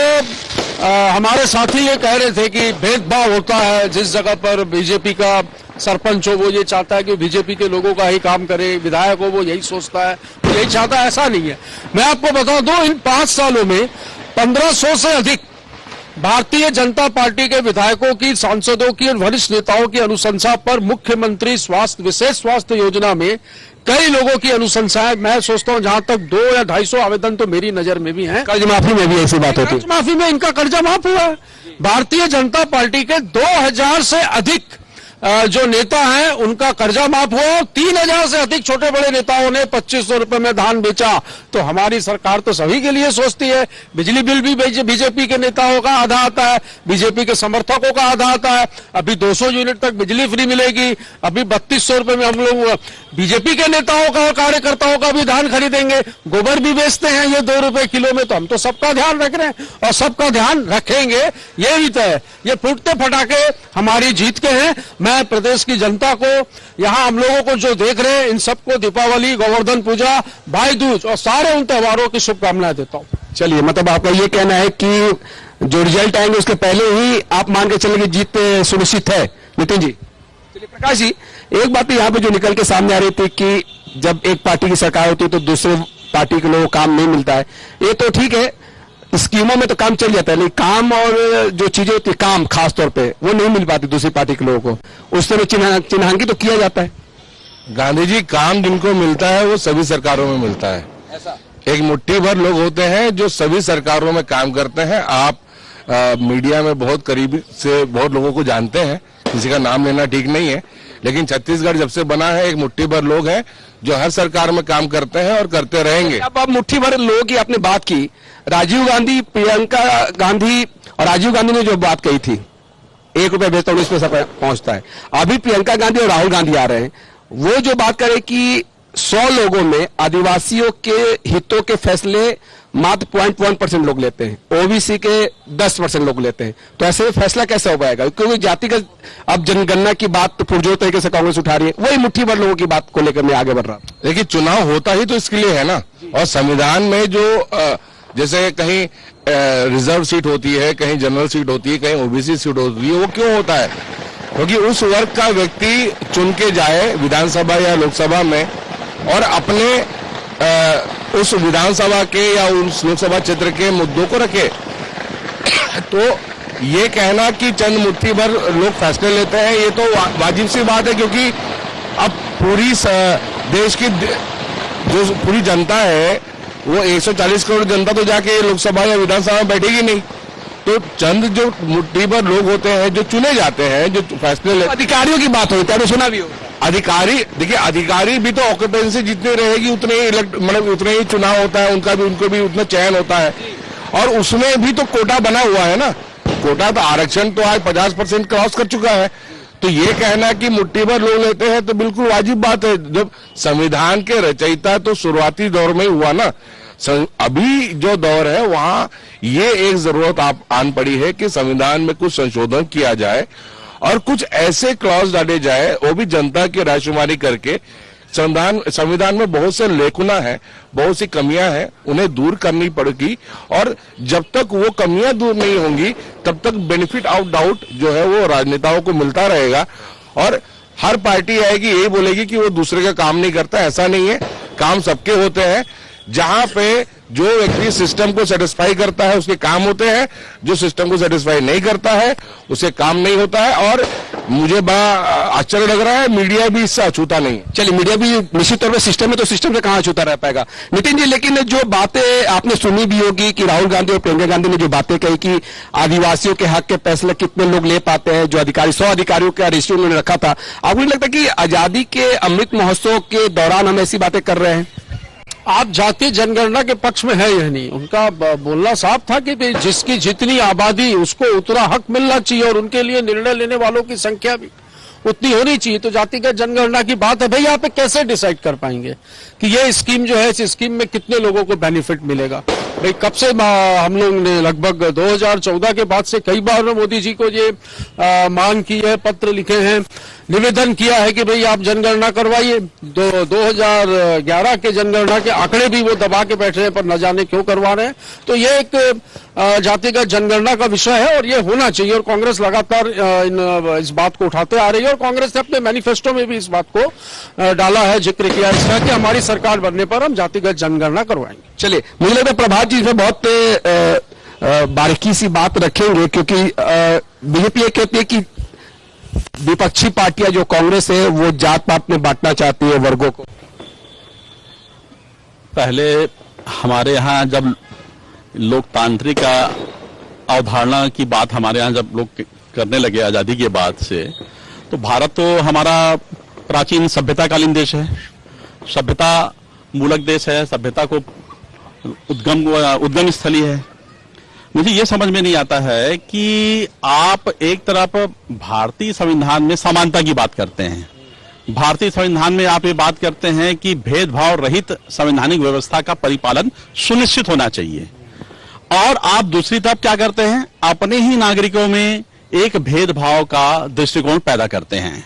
हमारे साथी ये कह रहे थे कि भेदभाव होता है, जिस जगह पर बीजेपी का सरपंच हो वो ये चाहता है कि बीजेपी के लोगों का ही काम करे, विधायक हो वो यही सोचता है, वो यही चाहता है, ऐसा नहीं है। मैं आपको बता दूं, इन 5 सालों में 1500 से अधिक भारतीय जनता पार्टी के विधायकों की, सांसदों की और वरिष्ठ नेताओं की अनुशंसा पर मुख्यमंत्री विशेष स्वास्थ्य योजना में कई लोगों की अनुशंसाएं, मैं सोचता हूं जहां तक 200 या 250 आवेदन तो मेरी नजर में भी हैं। कर्ज माफी में भी ऐसी बात होती है। कर्ज माफी में इनका कर्जा माफ हुआ है। भारतीय जनता पार्टी के 2000 से अधिक जो नेता हैं उनका कर्जा माफ हुआ, 3,000 से अधिक छोटे बड़े नेताओं ने 2500 रुपए में धान बेचा। तो हमारी सरकार तो सभी के लिए सोचती है। बिजली बिल भी बीजेपी के नेताओं का आधा आता है, बीजेपी के समर्थकों का आधा आता है। अभी 200 यूनिट तक बिजली फ्री मिलेगी। अभी 3200 रुपए में हम लोग बीजेपी के नेताओं का और कार्यकर्ताओं का भी धान खरीदेंगे। गोबर भी बेचते हैं ये 2 रुपए किलो में। तो हम तो सबका ध्यान रख रहे हैं और सबका ध्यान रखेंगे, ये भी तय है। ये फूटते फटाके हमारी जीत के हैं। मैं प्रदेश की जनता को, यहां हम लोगों को जो देख रहे हैं, इन सबको दीपावली, गोवर्धन पूजा, भाई दूज और सारे उन त्योहारों की शुभकामनाएं देता हूं। चलिए, मतलब आपका ये कहना है कि जो रिजल्ट आएंगे उसके पहले ही आप मान के चलेंगे जीत सुनिश्चित है। नितिन जी, चलिए प्रकाश जी, एक बात यहाँ पे जो निकल के सामने आ रही थी कि जब एक पार्टी की सरकार होती है तो दूसरे पार्टी के लोगों को काम नहीं मिलता है। ये तो ठीक है, स्कीमों में तो काम चल जाता है, लेकिन काम और जो चीजें होती है, काम खास तौर पे वो नहीं मिल पाती दूसरी पार्टी के लोगों को। उस तरह चिन्हांकित तो किया जाता है। गांधी जी, काम जिनको मिलता है वो सभी सरकारों में मिलता है। एक मुट्ठी भर लोग होते हैं जो सभी सरकारों में काम करते हैं। आप मीडिया में बहुत करीबी से बहुत लोगों को जानते हैं, किसी का नाम लेना ठीक नहीं है, लेकिन छत्तीसगढ़ जब से बना है एक मुट्ठी भर लोग हैं जो हर सरकार में काम करते हैं और करते रहेंगे। अब आप मुट्ठी भर लोगों की आपने बात की, राजीव गांधी, प्रियंका गांधी और राजीव गांधी ने जो बात कही थी 1 रुपया भेजता हूं 19 पैसा पहुंचता है, अभी प्रियंका गांधी और राहुल गांधी आ रहे हैं, वो जो बात करें कि 100 लोगों में आदिवासियों के हितों के फैसले मात्र 0.1% लोग लेते हैं, ओबीसी के 10% लोग लेते हैं। तो ऐसे फैसला कैसे हो पाएगा? क्योंकि जातिगत अब जनगणना की बात तो पुरजोर तरीके से कांग्रेस उठा रही है, वही मुट्ठी भर लोगों की बात को लेकर मैं आगे बढ़ रहा हूं। देखिए, चुनाव होता ही तो इसके लिए है ना। और संविधान में जो जैसे कहीं रिजर्व सीट होती है, कहीं जनरल सीट होती है, कहीं ओबीसी सीट होती है, वो क्यों होता है? क्योंकि उस वर्ग का व्यक्ति चुन के जाए विधानसभा या लोकसभा में और अपने उस विधानसभा के या उस लोकसभा क्षेत्र के मुद्दों को रखे। तो ये कहना कि चंद मुट्ठी भर लोग फैसले लेते हैं, ये तो वाजिब सी बात है, क्योंकि अब पूरी देश की जो पूरी जनता है वो 140 करोड़ जनता तो जाके लोकसभा या विधानसभा में बैठेगी नहीं। तो चंद जो मुट्ठी भर लोग होते हैं जो चुने जाते हैं, जो फैसले लेते, अधिकारियों की बात होती है, सुना भी हो। अधिकारी, देखिए अधिकारी भी तो ऑक्यूपेंसी जितनी रहेगी उतने ही मतलब उतने ही चुनाव होता है, उनको भी उतना चयन होता है। और उसमें भी तो कोटा बना हुआ है ना। कोटा तो आरक्षण तो आज 50% क्रॉस कर चुका है। तो ये कहना कि मुट्ठी भर लोग लेते हैं तो बिल्कुल वाजिब बात है। जब संविधान के रचयिता तो शुरुआती दौर में ही हुआ ना, अभी जो दौर है वहां ये एक जरूरत आन पड़ी है कि संविधान में कुछ संशोधन किया जाए और कुछ ऐसे क्लॉज डाले जाए, वो भी जनता की रायशुमारी करके। संविधान में बहुत से लेकुना है, बहुत सी कमियां हैं, उन्हें दूर करनी पड़ेगी। और जब तक वो कमियां दूर नहीं होंगी तब तक बेनिफिट ऑफ डाउट जो है वो राजनेताओं को मिलता रहेगा। और हर पार्टी आएगी यही बोलेगी कि वो दूसरे का काम नहीं करता। ऐसा नहीं है, काम सबके होते हैं। जहां पे जो व्यक्ति सिस्टम को सेटिस्फाई करता है उसके काम होते हैं, जो सिस्टम को सेटिस्फाई नहीं करता है उसे काम नहीं होता है। और मुझे बड़ा आश्चर्य लग रहा है, मीडिया भी इससे अछूता नहीं है। चलिए, मीडिया भी निश्चित तौर पर सिस्टम है तो सिस्टम से कहां अछूता रह पाएगा। नितिन जी, लेकिन जो बातें आपने सुनी भी होगी कि राहुल गांधी और प्रियंका गांधी ने जो बातें कही कि आदिवासियों के हक के फैसले कितने लोग ले पाते हैं, जो अधिकारी 100 अधिकारियों का रेशियो उन्होंने रखा था, आपको नहीं लगता कि आजादी के अमृत महोत्सव के दौरान हम ऐसी बातें कर रहे हैं? आप जातीय जनगणना के पक्ष में है यह नहीं, उनका बोलना साफ था कि जिसकी जितनी आबादी उसको उतना हक मिलना चाहिए और उनके लिए निर्णय लेने वालों की संख्या भी उतनी होनी चाहिए। तो जातिगत जनगणना की बात है, भाई यहाँ पे कैसे डिसाइड कर पाएंगे कि ये स्कीम जो है, इस स्कीम में कितने लोगों को बेनिफिट मिलेगा? भाई कब से हम लोग ने लगभग 2014 के बाद से कई बार मोदी जी को ये मांग की है, पत्र लिखे हैं, निवेदन किया है कि भाई आप जनगणना करवाइए। 2011 के जनगणना के आंकड़े भी वो दबा के बैठ रहे हैं, पर न जाने क्यों करवा रहे हैं। तो ये एक जातिगत जनगणना का विषय है और ये होना चाहिए। और कांग्रेस लगातार इस बात को उठाते आ रही है और कांग्रेस ने अपने मैनिफेस्टो में भी इस बात को डाला है, जिक्र किया इसका कि हमारी सरकार बनने पर हम जातिगत जनगणना करवाएंगे। चलिए, मुझे लगता है प्रभात जी इसमें बहुत बारीकी सी बात रखेंगे, क्योंकि बीजेपी ये कहती है कि विपक्षी पार्टियां जो कांग्रेस है वो जात पात में बांटना चाहती है वर्गों को। पहले हमारे यहाँ जब लोकतांत्रिक अवधारणा की बात हमारे यहाँ जब लोग करने लगे आजादी के बाद से, तो भारत तो हमारा प्राचीन सभ्यताकालीन देश है, सभ्यता मूलक देश है, सभ्यता को उद्गम स्थली है। मुझे ये समझ में नहीं आता है कि आप एक तरफ भारतीय संविधान में समानता की बात करते हैं, भारतीय संविधान में आप ये बात करते हैं कि भेदभाव रहित संवैधानिक व्यवस्था का परिपालन सुनिश्चित होना चाहिए, और आप दूसरी तरफ क्या करते हैं, अपने ही नागरिकों में एक भेदभाव का दृष्टिकोण पैदा करते हैं।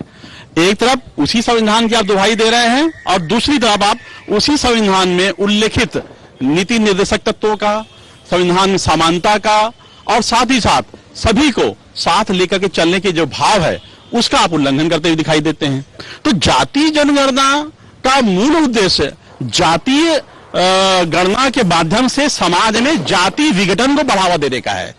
एक तरफ उसी संविधान की आप दुहाई दे रहे हैं और दूसरी तरफ आप उसी संविधान में उल्लेखित नीति निर्देशक तत्वों का, संविधान में समानता का और साथ ही साथ सभी को साथ लेकर के चलने के जो भाव है उसका आप उल्लंघन करते हुए दिखाई देते हैं। तो जातीय जनगणना का मूल उद्देश्य जातीय गणना के माध्यम से समाज में जाति विघटन को बढ़ावा देने का है।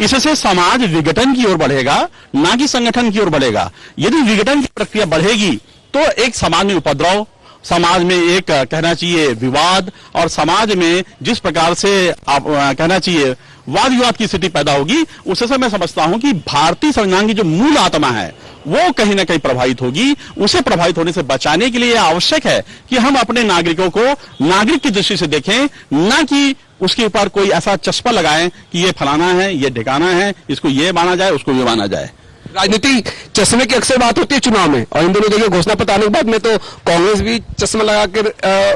इससे समाज विघटन की ओर बढ़ेगा, ना कि संगठन की ओर बढ़ेगा। यदि विघटन की प्रक्रिया बढ़ेगी तो एक समाज में उपद्रव, समाज में एक कहना चाहिए विवाद, और समाज में जिस प्रकार से आप कहना चाहिए वाद विवाद की स्थिति पैदा होगी, उससे मैं समझता हूं कि भारतीय संविधान की जो मूल आत्मा है वो कहीं ना कहीं प्रभावित होगी। उसे प्रभावित होने से बचाने के लिए आवश्यक है कि हम अपने नागरिकों को नागरिक की दृष्टि से देखें, ना कि उसके ऊपर कोई ऐसा चस्पा लगाएं कि ये फलाना है, ये ठिकाना है, इसको ये माना जाए, उसको ये माना जाए। राजनीति चश्मे की अक्सर बात होती है चुनाव में, और इन दोनों देखिए घोषणा पत्र आने के बाद में तो कांग्रेस भी चश्मा लगाकर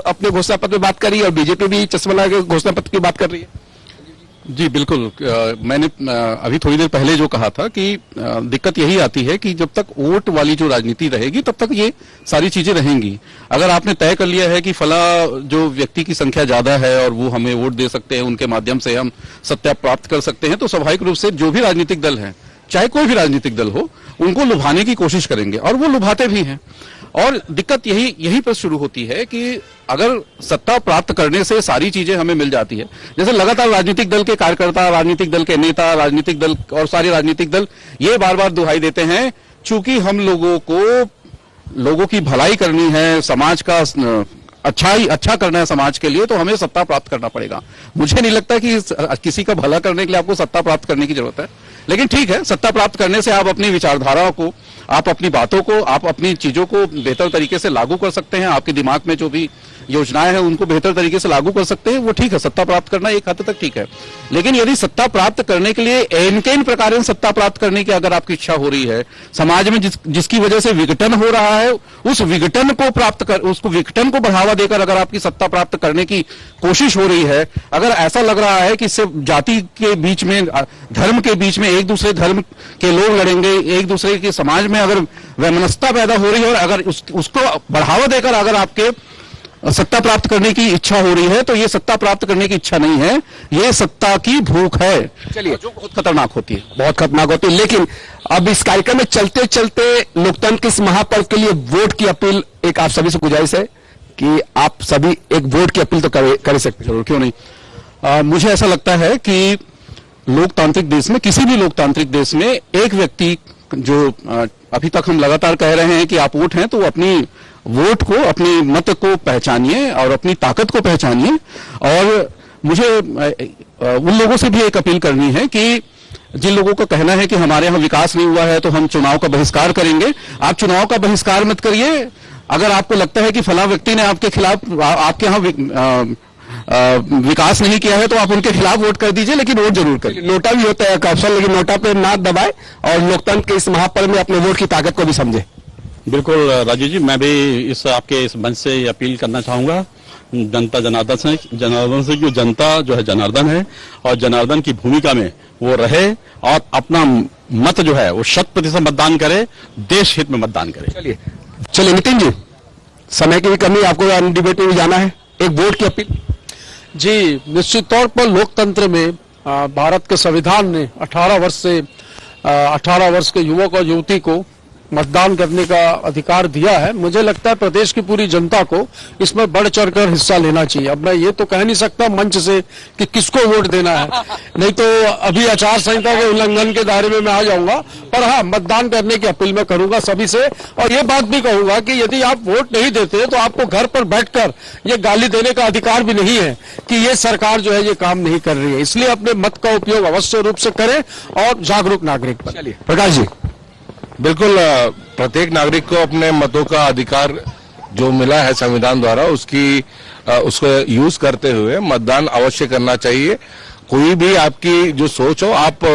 अपने घोषणा पत्र में बात कर रही है और बीजेपी भी चश्मा लगाकर घोषणा पत्र की बात कर रही है। जी बिल्कुल, मैंने अभी थोड़ी देर पहले जो कहा था कि दिक्कत यही आती है कि जब तक वोट वाली जो राजनीति रहेगी तब तक ये सारी चीजें रहेंगी। अगर आपने तय कर लिया है कि फला जो व्यक्ति की संख्या ज्यादा है और वो हमें वोट दे सकते हैं, उनके माध्यम से हम सत्ता प्राप्त कर सकते हैं, तो स्वाभाविक रूप से जो भी राजनीतिक दल है, चाहे कोई भी राजनीतिक दल हो, उनको लुभाने की कोशिश करेंगे और वो लुभाते भी हैं। और दिक्कत यही पर शुरू होती है कि अगर सत्ता प्राप्त करने से सारी चीजें हमें मिल जाती है, जैसे लगातार राजनीतिक दल के कार्यकर्ता, राजनीतिक दल के नेता, राजनीतिक दल और सारे राजनीतिक दल ये बार बार दुहाई देते हैं, चूंकि हम लोगों की भलाई करनी है, समाज का अच्छा करना है समाज के लिए, तो हमें सत्ता प्राप्त करना पड़ेगा। मुझे नहीं लगता कि किसी का भला करने के लिए आपको सत्ता प्राप्त करने की जरूरत है, लेकिन ठीक है, सत्ता प्राप्त करने से आप अपनी विचारधाराओं को, आप अपनी बातों को, आप अपनी चीजों को बेहतर तरीके से लागू कर सकते हैं, आपके दिमाग में जो भी योजनाएं हैं उनको बेहतर तरीके से लागू कर सकते हैं, वो ठीक है, सत्ता प्राप्त करना एक हद तक ठीक है। लेकिन यदि सत्ता प्राप्त करने के लिए एन प्रकार सत्ता प्राप्त करने की अगर आपकी इच्छा हो रही है, समाज में जिसकी वजह से विघटन हो रहा है, उस विघटन को बढ़ावा देकर अगर आपकी सत्ता प्राप्त करने की कोशिश हो रही है, अगर ऐसा लग रहा है कि इससे जाति के बीच में, धर्म के बीच में एक दूसरे धर्म के लोग लड़ेंगे, एक दूसरे के समाज में अगर वैमनस्यता पैदा हो रही है और अगर उसको बढ़ावा देकर अगर आपके सत्ता प्राप्त करने की इच्छा हो रही है, तो ये सत्ता प्राप्त करने की इच्छा नहीं है, ये सत्ता की भूख है। चलिए, जो बहुत खतरनाक होती है, बहुत खतरनाक होती है। लेकिन अब इस कार्यक्रम में चलते चलते लोकतंत्र के इस महापर्व के लिए वोट की अपील, एक आप सभी से गुजारिश है कि आप सभी एक वोट की अपील तो कर सकते। जरूर, क्यों नहीं। मुझे ऐसा लगता है कि लोकतांत्रिक देश में, किसी भी लोकतांत्रिक देश में, एक व्यक्ति जो अभी तक हम लगातार कह रहे हैं कि आप वोट हैं, तो अपनी वोट को, अपनी मत को पहचानिए और अपनी ताकत को पहचानिए। और मुझे उन लोगों से भी एक अपील करनी है कि जिन लोगों को कहना है कि हमारे यहाँ विकास नहीं हुआ है तो हम चुनाव का बहिष्कार करेंगे, आप चुनाव का बहिष्कार मत करिए। अगर आपको लगता है कि फला व्यक्ति ने आपके खिलाफ, आपके यहाँ विकास नहीं किया है, तो आप उनके खिलाफ वोट कर दीजिए, लेकिन वोट जरूर करिए। नोटा भी होता है एक ऑप्शन, लेकिन नोटा पे ना दबाए और लोकतंत्र के इस महापर्व में अपने वोट की ताकत को भी समझे। बिल्कुल राजीव जी, मैं भी इस आपके इस मंच से अपील करना चाहूंगा जनता जनार्दन से कि जनता जो है जनार्दन है और जनार्दन की भूमिका में वो रहे और अपना मत जो है वो 100% मतदान करे, देश हित में मतदान करे। चलिए नितिन जी, समय की भी कमी, आपको डिबेट में भी जाना है, एक वोट की अपील। जी, निश्चित तौर पर लोकतंत्र में भारत के संविधान ने 18 वर्ष के युवक और युवती को मतदान करने का अधिकार दिया है। मुझे लगता है प्रदेश की पूरी जनता को इसमें बढ़ चढ़कर हिस्सा लेना चाहिए। अब मैं ये तो कह नहीं सकता मंच से कि किसको वोट देना है, नहीं तो अभी आचार संहिता के उल्लंघन के दायरे में मैं आ जाऊंगा, पर हाँ, मतदान करने की अपील मैं करूंगा सभी से। और ये बात भी कहूंगा कि यदि आप वोट नहीं देते तो आपको घर पर बैठकर ये गाली देने का अधिकार भी नहीं है कि ये सरकार जो है ये काम नहीं कर रही है। इसलिए अपने मत का उपयोग अवश्य रूप से करें और जागरूक नागरिक बनें। प्रकाश जी। बिल्कुल, प्रत्येक नागरिक को अपने मतों का अधिकार जो मिला है संविधान द्वारा उसको यूज करते हुए मतदान अवश्य करना चाहिए। कोई भी आपकी जो सोच हो, आप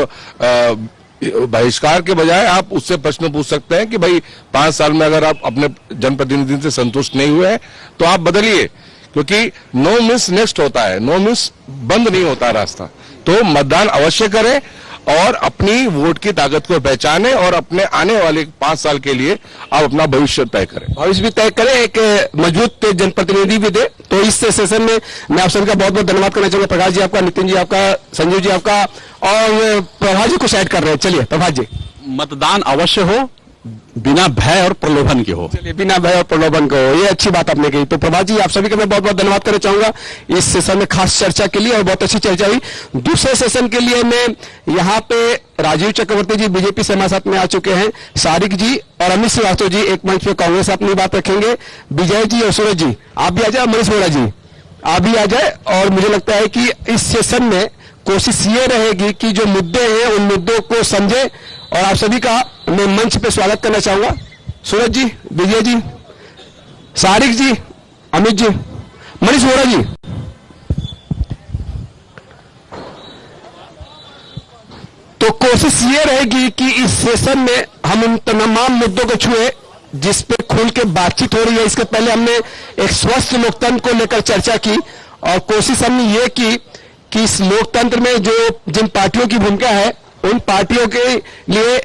बहिष्कार के बजाय आप उससे प्रश्न पूछ सकते हैं कि भाई 5 साल में अगर आप अपने जनप्रतिनिधि से संतुष्ट नहीं हुए हैं तो आप बदलिए, क्योंकि नो मिस नेक्स्ट होता है, नो मिस बंद नहीं होता रास्ता। तो मतदान अवश्य करें और अपनी वोट की ताकत को पहचानें और अपने आने वाले 5 साल के लिए आप अपना भविष्य तय करें। भविष्य भी तय करें, एक मजबूत जनप्रतिनिधि भी दे। तो इस सेशन में मैं आप सभी का बहुत बहुत धन्यवाद करना चाहूंगा। प्रकाश जी आपका, नितिन जी आपका, संजीव जी आपका, और प्रभात जी कुछ ऐड कर रहे हैं। चलिए प्रभात जी। मतदान अवश्य हो, बिना भय और प्रलोभन के हो। चलिए, बिना भय और प्रलोभन को, ये अच्छी बात आपने कही। तो प्रभात जी आप सभी का मैं बहुत बहुत धन्यवाद करना चाहूंगा इस सेशन में खास चर्चा के लिए, और बहुत अच्छी चर्चा हुई। दूसरे सेशन के लिए मैं यहाँ पे राजीव चक्रवर्ती जी बीजेपी से हमारे साथ में आ चुके हैं, सारिक जी और अमित श्रीवास्तव जी एक मंच पे कांग्रेस अपनी बात रखेंगे, विजय जी और सूरज जी आप भी आ जाए, मनीष वोरा जी आप भी आ जाए। और मुझे लगता है कि इस सेशन में कोशिश ये रहेगी कि जो मुद्दे हैं उन मुद्दों को समझे। और आप सभी का मैं मंच पे स्वागत करना चाहूंगा। सूरज जी, विजय जी, सारिक जी, अमित जी, मनीष वोरा जी। तो कोशिश ये रहेगी कि इस सेशन में हम उन तमाम मुद्दों को छुए जिस पे खुल के बातचीत हो रही है। इसके पहले हमने एक स्वस्थ लोकतंत्र को लेकर चर्चा की, और कोशिश हमने ये की कि इस लोकतंत्र में जो जिन पार्टियों की भूमिका है उन पार्टियों के लिए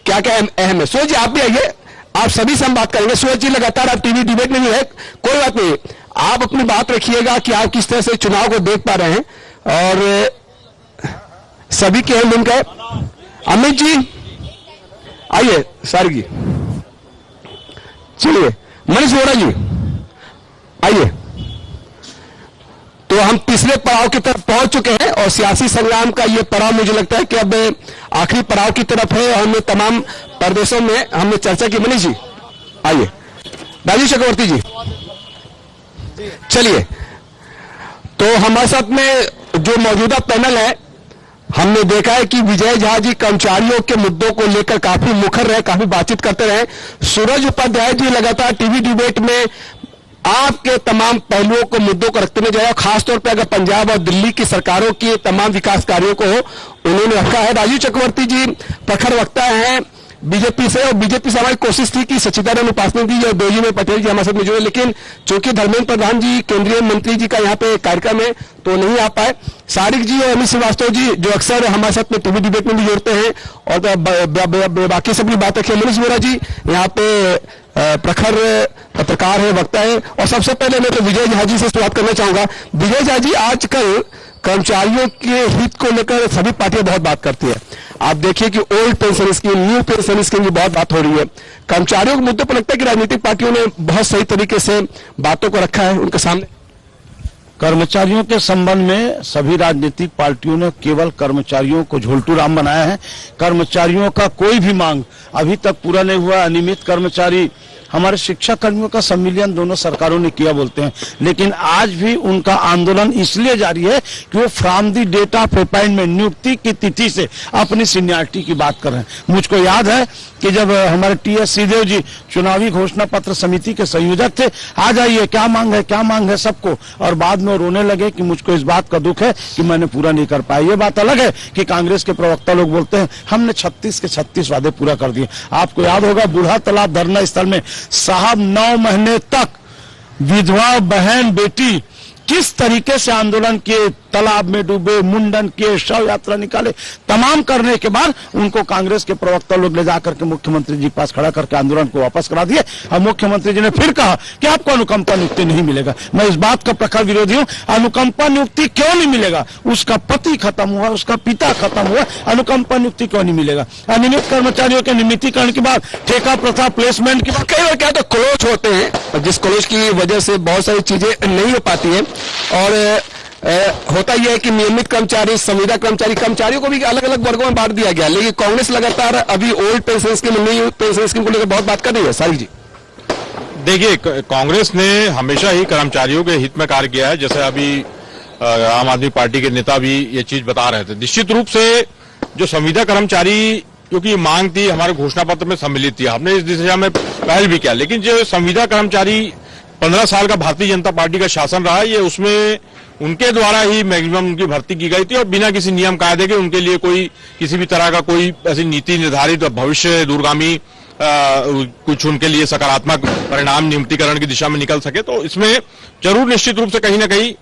क्या क्या अहम है। सूरज जी आप भी आइए, आप सभी से हम बात करेंगे। सूरज जी लगातार आप टीवी डिबेट में भी है, कोई बात नहीं, आप अपनी बात रखिएगा कि आप किस तरह से चुनाव को देख पा रहे हैं, और सभी की अहम भूमिका है। अमित जी आइए, सारिक जी चलिए, मनीष वोरा जी आइए। तो हम तीसरे पड़ाव की तरफ पहुंच चुके हैं, और सियासी संग्राम का ये पड़ाव मुझे लगता है कि अब आखिरी पड़ाव की तरफ है। और हमने तमाम प्रदेशों में हमने चर्चा की। मनीष जी आइए, राजीव चक्रवर्ती जी चलिए। तो हमारे साथ में जो मौजूदा पैनल है, हमने देखा है कि विजय झा जी कर्मचारियों के मुद्दों को लेकर काफी मुखर रहे, काफी बातचीत करते रहे। सूरज उपाध्याय जी लगातार टीवी डिबेट में आपके तमाम पहलुओं को, मुद्दों को रखते हुए जाए, खासतौर पर अगर पंजाब और दिल्ली की सरकारों के तमाम विकास कार्यों को उन्होंने रखा है। राजीव चक्रवर्ती जी प्रखर वक्ता हैं बीजेपी से, और बीजेपी से हमारी कोशिश थी कि सच्चिदानंद उपासनी जी और देवजी पटेल जी हमारे साथ में जुड़े, लेकिन चूंकि धर्मेंद्र प्रधान जी केंद्रीय मंत्री जी का यहाँ पे कार्यक्रम है तो नहीं आ पाए। सारिक जी और अमित श्रीवास्तव जी जो अक्सर हमारे साथ में टीवी डिबेट में भी जुड़ते हैं और बाकी सब बात रखिए। मनीष वोरा जी यहाँ पे प्रखर पत्रकार है, वक्ता है। और सबसे पहले मैं तो विजय झा जी से शुरुआत करना चाहूंगा। विजय झा जी, आजकल कर्मचारियों के हित को लेकर सभी पार्टियां बहुत बात करती है। आप देखिए कि old pension scheme, new pension scheme की बहुत बात हो रही है। कर्मचारियों के मुद्दे पर लगता है कि राजनीतिक पार्टियों ने बहुत सही तरीके से बातों को रखा है उनके सामने। कर्मचारियों के संबंध में सभी राजनीतिक पार्टियों ने केवल कर्मचारियों को झोलटू राम बनाया है। कर्मचारियों का कोई भी मांग अभी तक पूरा नहीं हुआ। अनियमित कर्मचारी, हमारे शिक्षा कर्मियों का सम्मिलन दोनों सरकारों ने किया बोलते हैं, लेकिन आज भी उनका आंदोलन इसलिए जारी है कि वो from the date of appointment, नियुक्ति की तिथि से अपनी सीनियरिटी की बात कर रहे हैं। मुझको याद है कि जब हमारे टीएस श्रीदेव जी चुनावी घोषणा पत्र समिति के संयोजक थे, आ जाइए क्या मांग है सबको, और बाद में रोने लगे कि मुझको इस बात का दुख है कि मैंने पूरा नहीं कर पाया। ये बात अलग है कि कांग्रेस के प्रवक्ता लोग बोलते हैं हमने 36 के 36 वादे पूरा कर दिए। आपको याद होगा बूढ़ा तालाब धरना स्थल में साहब 9 महीने तक विधवा बहन बेटी किस तरीके से आंदोलन किए, तालाब में डूबे, मुंडन किए, शव यात्रा निकाले, तमाम करने के बाद उनको कांग्रेस के प्रवक्ता लोग ले जाकर के मुख्यमंत्री जी के पास खड़ा करके आंदोलन को वापस करा दिए। और मुख्यमंत्री जी ने फिर कहा कि आपको अनुकंपा नियुक्ति नहीं मिलेगा। मैं इस बात का प्रखर विरोधी हूं। अनुकंपा नियुक्ति क्यों नहीं मिलेगा? उसका पति खत्म हुआ, उसका पिता खत्म हुआ, अनुकंपा नियुक्ति क्यों नहीं मिलेगा? अनियमित कर्मचारियों के नियमितीकरण के बाद ठेका प्रथा, प्लेसमेंट की बात, कई बार क्या तो क्लोज होते हैं, जिस क्लोज की वजह से बहुत सारी चीजें नहीं हो पाती है। और होता यह है कि नियमित कर्मचारी, संविदा कर्मचारियों को भी अलग अलग वर्गों में बांट दिया गया। लेकिन कांग्रेस लगातार अभी old pension scheme, new pension scheme को लेकर बहुत बात कर रही है। सारिक जी देखिए, कांग्रेस ने हमेशा ही कर्मचारियों के हित में कार्य किया है। जैसे अभी आम आदमी पार्टी के नेता भी ये चीज बता रहे थे। निश्चित रूप से जो संविदा कर्मचारी क्योंकि ये मांग थी, हमारे घोषणा पत्र में सम्मिलित थी, हमने इस दिशा में पहल भी किया। लेकिन जो संविदा कर्मचारी 15 साल का भारतीय जनता पार्टी का शासन रहा, ये उसमें उनके द्वारा ही मैक्सिमम उनकी भर्ती की गई थी और बिना किसी नियम कायदे के उनके लिए कोई किसी भी तरह का कोई ऐसी नीति निर्धारित भविष्य दूरगामी कुछ उनके लिए सकारात्मक परिणाम नियमितीकरण की दिशा में निकल सके, तो इसमें जरूर निश्चित रूप से कहीं ना कहीं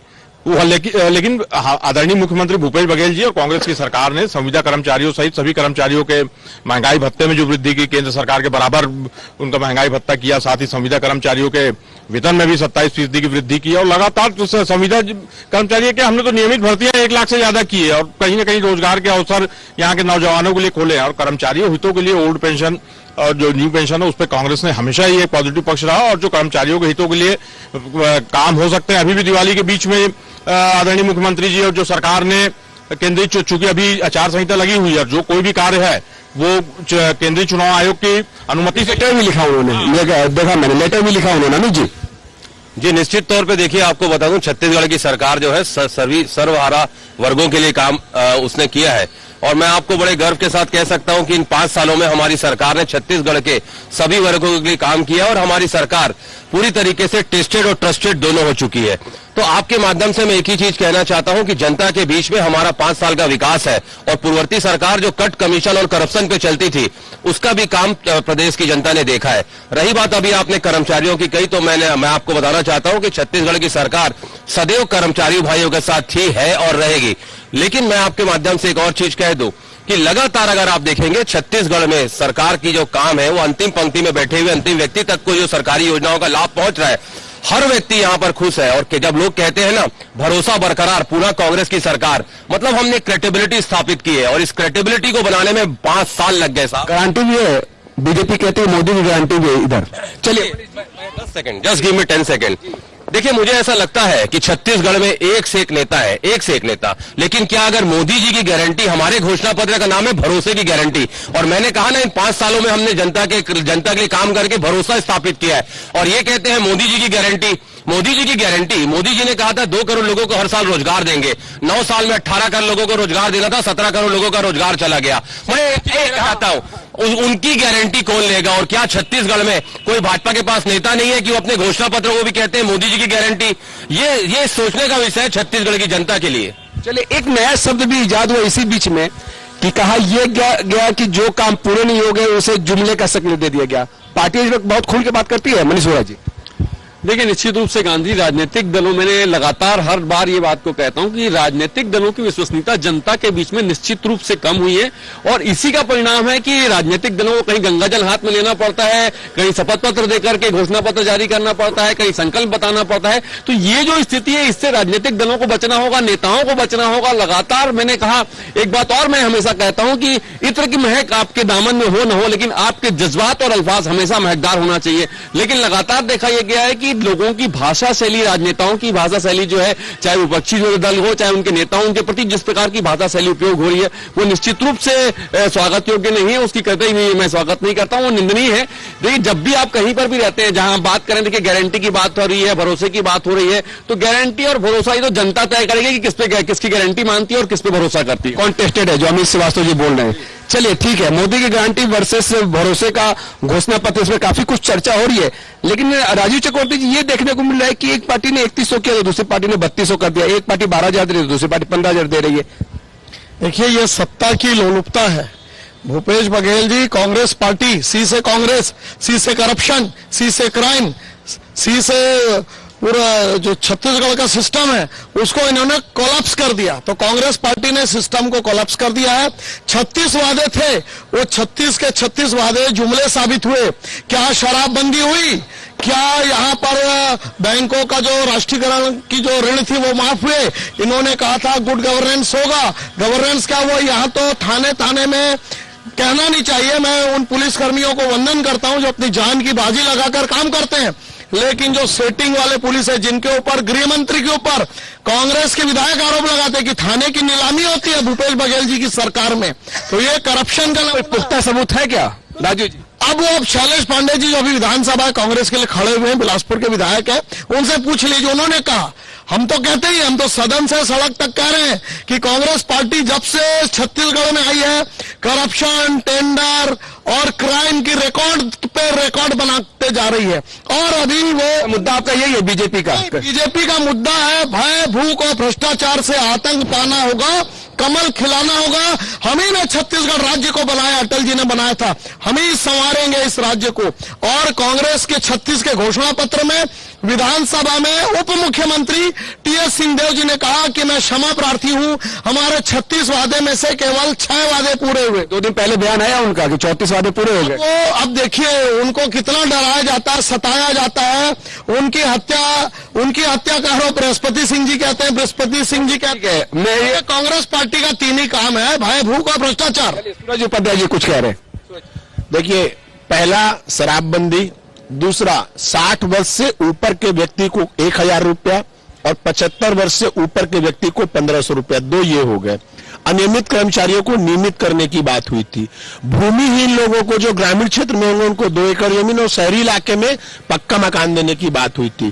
लेकिन आदरणीय मुख्यमंत्री भूपेश बघेल जी और कांग्रेस की सरकार ने संविदा कर्मचारियों सहित सभी कर्मचारियों के महंगाई भत्ते में जो वृद्धि की, केंद्र सरकार के बराबर उनका महंगाई भत्ता किया, साथ ही संविदा कर्मचारियों के वेतन में भी 27% की वृद्धि की और लगातार संविदा कर्मचारी के हमने तो नियमित भर्तियां 1 लाख से ज्यादा की है और कहीं ना कहीं रोजगार के अवसर यहाँ के नौजवानों के लिए खोले हैं और कर्मचारियों हितों के लिए ओल्ड पेंशन और जो न्यू पेंशन है उस पर कांग्रेस ने हमेशा ही एक पॉजिटिव पक्ष रहा और जो कर्मचारियों के हितों के लिए काम हो सकते हैं। अभी भी दिवाली के बीच में आदरणीय मुख्यमंत्री जी और जो सरकार ने केंद्रीय, चूंकि अभी आचार संहिता लगी हुई है, जो कोई भी कार्य है वो केंद्रीय चुनाव आयोग की अनुमति से लेटर भी लिखा उन्होंने, देखा मैंने, लेटर भी लिखा उन्होंने जी। जी निश्चित तौर पे देखिए, आपको बता दूं छत्तीसगढ़ की सरकार जो है सर्वहारा वर्गों के लिए काम उसने किया है और मैं आपको बड़े गर्व के साथ कह सकता हूं कि इन 5 सालों में हमारी सरकार ने छत्तीसगढ़ के सभी वर्गों के लिए काम किया और हमारी सरकार पूरी तरीके से टेस्टेड और ट्रस्टेड दोनों हो चुकी है। तो आपके माध्यम से मैं एक ही चीज कहना चाहता हूं कि जनता के बीच में हमारा 5 साल का विकास है और पूर्ववर्ती सरकार जो कट कमीशन और करप्शन पे चलती थी उसका भी काम प्रदेश की जनता ने देखा है। रही बात अभी आपने कर्मचारियों की कही, तो मैं आपको बताना चाहता हूं कि छत्तीसगढ़ की सरकार सदैव कर्मचारी भाइयों के साथ थी, है और रहेगी। लेकिन मैं आपके माध्यम से एक और चीज कह दूं कि लगातार अगर आप देखेंगे छत्तीसगढ़ में सरकार की जो काम है वो अंतिम पंक्ति में बैठे हुए अंतिम व्यक्ति तक को जो सरकारी योजनाओं का लाभ पहुंच रहा है, हर व्यक्ति यहां पर खुश है। और जब लोग कहते हैं ना भरोसा बरकरार, पूरा कांग्रेस की सरकार, मतलब हमने क्रेडिबिलिटी स्थापित की है और इस क्रेडिबिलिटी को बनाने में 5 साल लग गए साहब। गारंटी भी है, बीजेपी कहती है मोदी की गारंटी भी है इधर। चलिए 10 second, just give me 10 second. देखिए मुझे ऐसा लगता है कि छत्तीसगढ़ में एक से एक नेता है, एक से एक नेता, लेकिन क्या अगर मोदी जी की गारंटी, हमारे घोषणा पत्र का नाम है भरोसे की गारंटी, और मैंने कहा ना इन 5 सालों में हमने जनता के लिए काम करके भरोसा स्थापित किया है और ये कहते हैं मोदी जी की गारंटी। मोदी जी की गारंटी, मोदी जी ने कहा था 2 करोड़ लोगों को हर साल रोजगार देंगे, 9 साल में 18 करोड़ लोगों को रोजगार देना था, 17 करोड़ लोगों का रोजगार चला गया। मैं एक कहता हूं उनकी गारंटी कौन लेगा? और क्या छत्तीसगढ़ में कोई भाजपा के पास नेता नहीं है कि वो अपने घोषणा पत्र को भी कहते हैं मोदी जी की गारंटी? ये सोचने का विषय है छत्तीसगढ़ की जनता के लिए। चलिए एक नया शब्द भी इजाद हुआ इसी बीच में कि कहा यह गया कि जो काम पूरे नहीं हो गए उसे जुमले का शक्ल दे दिया गया। पार्टी इस वक्त बहुत खुल के बात करती है, मनीष वोरा जी। देखिए निश्चित रूप से गांधी राजनीतिक दलों, मैंने लगातार हर बार ये बात को कहता हूं कि राजनीतिक दलों की विश्वसनीयता जनता के बीच में निश्चित रूप से कम हुई है और इसी का परिणाम है कि राजनीतिक दलों को कहीं गंगाजल हाथ में लेना पड़ता है, कहीं शपथ पत्र देकर के घोषणा पत्र जारी करना पड़ता है, कहीं संकल्प बताना पड़ता है। तो ये जो स्थिति है इससे राजनीतिक दलों को बचना होगा, नेताओं को बचना होगा। लगातार मैंने कहा एक बात और मैं हमेशा कहता हूं कि इत्र की महक आपके दामन में हो न हो, लेकिन आपके जज्बात और अल्फाज हमेशा महकदार होना चाहिए। लेकिन लगातार देखा यह गया है कि लोगों की भाषा शैली, राजनेताओं की भाषा शैली जो है, चाहे विपक्षी दल हो चाहे उनके नेताओं, उनके प्रति जिस प्रकार की भाषा शैली उपयोग हो रही है वो निश्चित रूप से स्वागत योग्य नहीं है। उसकी कहते ही मैं स्वागत नहीं करता हूं, वो निंदनीय है। देखिए जब भी आप कहीं पर भी रहते हैं जहां बात करें, देखिए गारंटी की बात हो रही है, भरोसे की बात हो रही है, तो गारंटी और भरोसा ही तो जनता तय करेगी कि किसकी गारंटी मानती है और किस पे भरोसा करती है। कॉन्टेस्टेड है जो अमित श्रीवास्तव जी बोल रहे हैं। चलिए ठीक है, मोदी की गारंटी वर्सेस भरोसे का घोषणा पत्र, इसमें काफी कुछ चर्चा हो रही है। लेकिन राजीव चक्रवर्ती जी, ये देखने को मिल रहा है कि एक पार्टी ने 3100 किया तो दूसरी पार्टी ने 3200 कर दिया, एक पार्टी 12,000 दे रही है दूसरी पार्टी 15,000 दे रही है। देखिए ये सत्ता की लोलुपता है। भूपेश बघेल जी, कांग्रेस पार्टी, सी से कांग्रेस, सी से करप्शन, सी से क्राइम, सी से पूरा जो छत्तीसगढ़ का सिस्टम है उसको इन्होंने कोलैप्स कर दिया। तो कांग्रेस पार्टी ने सिस्टम को कोलैप्स कर दिया है। 36 वादे थे, वो 36 के 36 वादे जुमले साबित हुए। क्या शराबबंदी हुई? क्या यहाँ पर बैंकों का जो राष्ट्रीयकरण की जो ऋण थी वो माफ हुए? इन्होंने कहा था गुड गवर्नेंस होगा। गवर्नेंस क्या हुआ? यहाँ तो थाने थाने में कहना नहीं चाहिए। मैं उन पुलिस कर्मियों को वंदन करता हूं जो अपनी जान की बाजी लगाकर काम करते हैं, लेकिन जो सेटिंग वाले पुलिस है जिनके ऊपर गृह मंत्री के ऊपर कांग्रेस के विधायक आरोप लगाते हैं कि थाने की नीलामी होती है भूपेश बघेल जी की सरकार में, तो ये करप्शन का पुख्ता सबूत है क्या राजू जी? अब वो शैलेश पांडे जी जो अभी विधानसभा कांग्रेस के लिए खड़े हुए हैं, बिलासपुर के विधायक है, उनसे पूछ लीजिए। उन्होंने कहा हम तो कहते ही, हम तो सदन से सड़क तक कह रहे हैं कि कांग्रेस पार्टी जब से छत्तीसगढ़ में आई है करप्शन, टेंडर और क्राइम की रिकॉर्ड पे रिकॉर्ड बनाते जा रही है। और अभी वो मुद्दा आपका यही है बीजेपी का? बीजेपी का मुद्दा है भय, भूख और भ्रष्टाचार से आतंक पाना होगा, कमल खिलाना होगा। हम ही ने छत्तीसगढ़ राज्य को बनाया, अटल जी ने बनाया था, हम ही संवारेंगे इस राज्य को। और कांग्रेस के 36 के घोषणा पत्र में विधानसभा में उप मुख्यमंत्री टीएस सिंहदेव जी ने कहा कि मैं क्षमा प्रार्थी हूं, हमारे 36 वादे में से केवल 6 वादे पूरे हुए। 2 दिन पहले बयान आया उनका कि 34 वादे पूरे हो गए। वो अब देखिए उनको कितना डराया जाता है, सताया जाता है। उनकी हत्याकारों बृहस्पति सिंह जी कहते हैं, बृहस्पति सिंह जी कहते हैं। मैं कांग्रेस पार्टी का 3 ही काम है, भय, भूख और भ्रष्टाचार। सूरज उपाध्याय जी कुछ कह रहे हैं। देखिए, पहला शराबबंदी, दूसरा 60 वर्ष से ऊपर के व्यक्ति को 1000 रुपया और 75 वर्ष से ऊपर के व्यक्ति को 1500 रुपया, 2 ये हो गए। अनियमित कर्मचारियों को नियमित करने की बात हुई थी। भूमिहीन लोगों को जो ग्रामीण क्षेत्र में होंगे उनको 2 एकड़ जमीन और शहरी इलाके में पक्का मकान देने की बात हुई थी।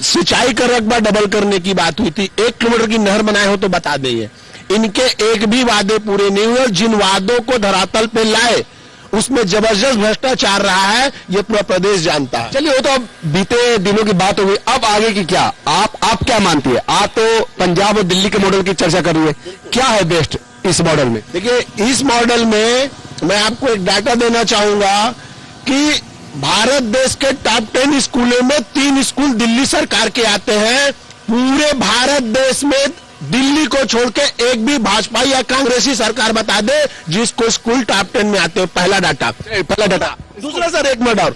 सिंचाई का रकबा डबल करने की बात हुई थी। 1 किलोमीटर की नहर बनाए हो तो बता दें। इनके एक भी वादे पूरे नहीं हुए। जिन वादों को धरातल पे लाए उसमें जबरदस्त भ्रष्टाचार रहा है, ये पूरा प्रदेश जानता है। चलिए, वो तो अब बीते दिनों की बात होगी। अब आगे की क्या, आप क्या मानती है? आप तो पंजाब और दिल्ली के मॉडल की चर्चा कर रही है, क्या है बेस्ट इस मॉडल में? देखिए, इस मॉडल में मैं आपको एक डाटा देना चाहूंगा कि भारत देश के टॉप 10 स्कूलों में 3 स्कूल दिल्ली सरकार के आते हैं। पूरे भारत देश में दिल्ली को छोड़ के एक भी भाजपा या कांग्रेसी सरकार बता दे जिसको स्कूल टॉप 10 में आते हो। पहला डाटा। दूसरा सर, एक मिनट और,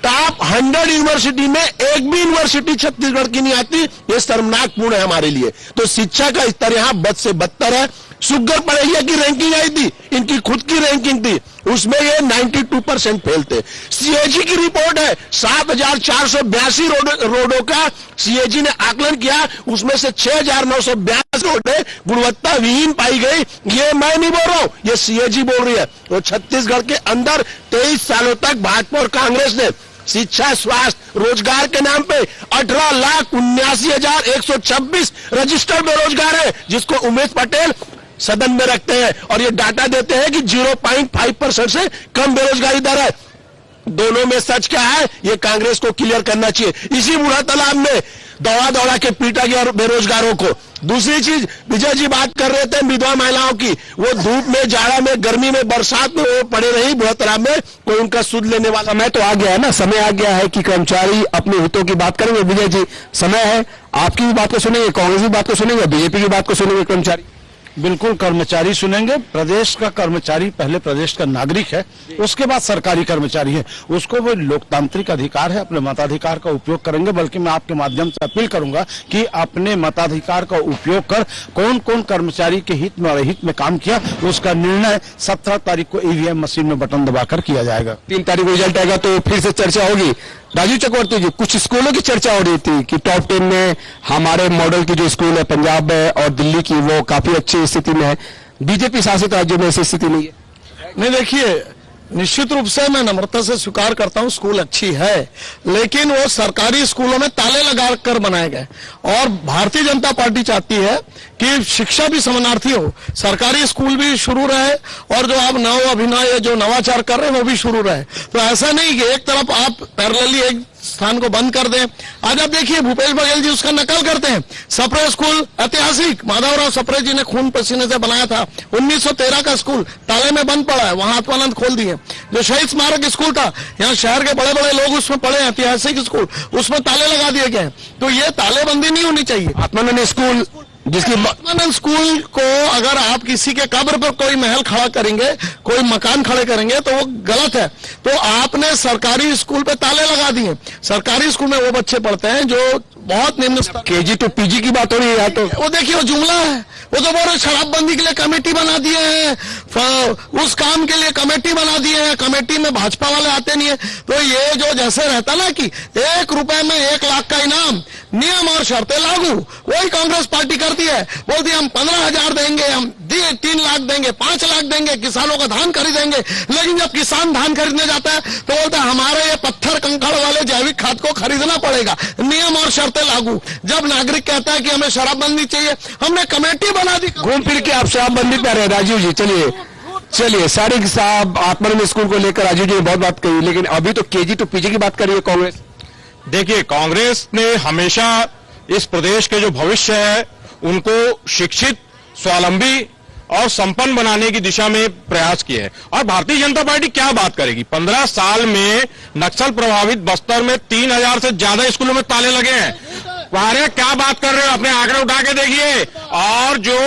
टॉप 100 यूनिवर्सिटी में एक भी यूनिवर्सिटी छत्तीसगढ़ की नहीं आती। ये शर्मनाकपूर्ण है हमारे लिए। तो शिक्षा का स्तर यहाँ बद से बदतर है। सुगर पढ़ैया की रैंकिंग आई थी, इनकी खुद की रैंकिंग थी, उसमें ये 92% फेल थे। सीएजी की रिपोर्ट है, 7482 रोडों का सीएजी ने आकलन किया, उसमें से 6982 रोडें गुणवत्ता विहीन पाई गई। ये मैं नहीं बोल रहा हूं, ये सीएजी बोल रही है। तो छत्तीसगढ़ के अंदर 23 सालों तक भाजपा और कांग्रेस ने शिक्षा, स्वास्थ्य, रोजगार के नाम पे 18,79,126 रजिस्टर्ड बेरोजगार है, जिसको उमेश पटेल सदन में रखते हैं और ये डाटा देते हैं कि 0.5% से कम बेरोजगारी दर है। दोनों में सच क्या है, ये कांग्रेस को क्लियर करना चाहिए। इसी बूढ़ा तालाब में दौड़ा के पीटा गया बेरोजगारों को। दूसरी चीज, विजय जी बात कर रहे थे विधवा महिलाओं की, वो धूप में, जाड़ा में, गर्मी में, बरसात में वो पड़े रही बूढ़ा तालाब में, कोई उनका सुध लेने वाला। समय तो आ गया है ना, समय आ गया है कि कर्मचारी अपने हितों की बात करेंगे। विजय जी, समय है, आपकी भी बात को सुनेंगे, कांग्रेस की बात को सुनेंगे, बीजेपी की बात को सुनेंगे कर्मचारी? बिल्कुल कर्मचारी सुनेंगे। प्रदेश का कर्मचारी पहले प्रदेश का नागरिक है, उसके बाद सरकारी कर्मचारी है। उसको वो लोकतांत्रिक अधिकार है, अपने मताधिकार का उपयोग करेंगे। बल्कि मैं आपके माध्यम से अपील करूंगा कि अपने मताधिकार का उपयोग कर कौन कौन कर्मचारी के हित में और अहित में काम किया, उसका निर्णय 17 तारीख को ईवीएम मशीन में बटन दबाकर किया जाएगा। 3 तारीख को रिजल्ट आएगा तो फिर से चर्चा होगी। राजीव चक्रवर्ती जी, कुछ स्कूलों की चर्चा हो रही थी कि टॉप 10 में हमारे मॉडल की जो स्कूल है पंजाब में और दिल्ली की, वो काफी अच्छी स्थिति में है। बीजेपी शासित राज्यों में ऐसी स्थिति नहीं है। नहीं, देखिए, निश्चित रूप से मैं नम्रता से स्वीकार करता हूं स्कूल अच्छी है, लेकिन वो सरकारी स्कूलों में ताले लगाकर बनाए गए। और भारतीय जनता पार्टी चाहती है कि शिक्षा भी समानार्थी हो, सरकारी स्कूल भी शुरू रहे और जो आप नव अभिनय, जो नवाचार कर रहे हैं वो भी शुरू रहे। तो ऐसा नहीं कि एक तरफ आप पैरेलली एक स्थान को बंद कर दें। आज आप देखिए, भूपेश बघेल जी उसका नकल करते हैं। सप्रे स्कूल ऐतिहासिक, माधवराव सप्रे जी ने खून पसीने से बनाया था। 1913 का स्कूल ताले में बंद पड़ा है, वहां आत्मानंद खोल दिए। जो शहीद स्मारक स्कूल था, यहाँ शहर के बड़े बड़े लोग उसमें पढ़े, ऐतिहासिक स्कूल, उसमें ताले लगा दिए गए। तो ये तालेबंदी नहीं होनी चाहिए। आत्मानंद स्कूल, जिसकी आत्मानंद स्कूल को अगर आप किसी के कब्र पर कोई महल खड़ा करेंगे, कोई मकान खड़े करेंगे तो वो गलत है। तो आपने सरकारी स्कूल पे ताले लगा दिए। सरकारी स्कूल में वो बच्चे पढ़ते हैं जो बहुत निम्न स्तर, केजी टू पीजी की बात हो रही है। तो वो देखिए, वो जुमला है। वो तो बोल शराबबंदी के लिए कमेटी बना दिए हैं, उस काम के लिए कमेटी बना दिए हैं, कमेटी में भाजपा वाले आते नहीं है। तो ये जो जैसे रहता ना कि 1 रुपए में 1 लाख का इनाम, नियम और शर्तें लागू। वही कांग्रेस पार्टी करती है, बोलती है हम 15,000 देंगे, हम 3 लाख देंगे, 5 लाख देंगे, किसानों का धान खरीदेंगे। लेकिन जब किसान धान खरीदने जाता है तो बोलता है हमारे ये पत्थर कंकड़ वाले जैविक खाद को खरीदना पड़ेगा। नियम और शर्तें लागू। जब नागरिक कहता है कि हमें शराबबंदी चाहिए, हमने कमेटी बना दी। घूम फिर के आप शराबबंदी पे आ रहे हैं राजीव जी। चलिए सारिक साहब, आत्मानंद स्कूल को लेकर राजीव जी ने बहुत बात कही, लेकिन अभी तो केजी टू पीजी की बात कर रही है कांग्रेस। देखिए, कांग्रेस ने हमेशा इस प्रदेश के जो भविष्य है उनको शिक्षित, स्वावलंबी और संपन्न बनाने की दिशा में प्रयास किए हैं। और भारतीय जनता पार्टी क्या बात करेगी? 15 साल में नक्सल प्रभावित बस्तर में 3,000 से ज्यादा स्कूलों में ताले लगे हैं। अरे क्या बात कर रहे हो? अपने आंकड़े उठा के देखिए। और जो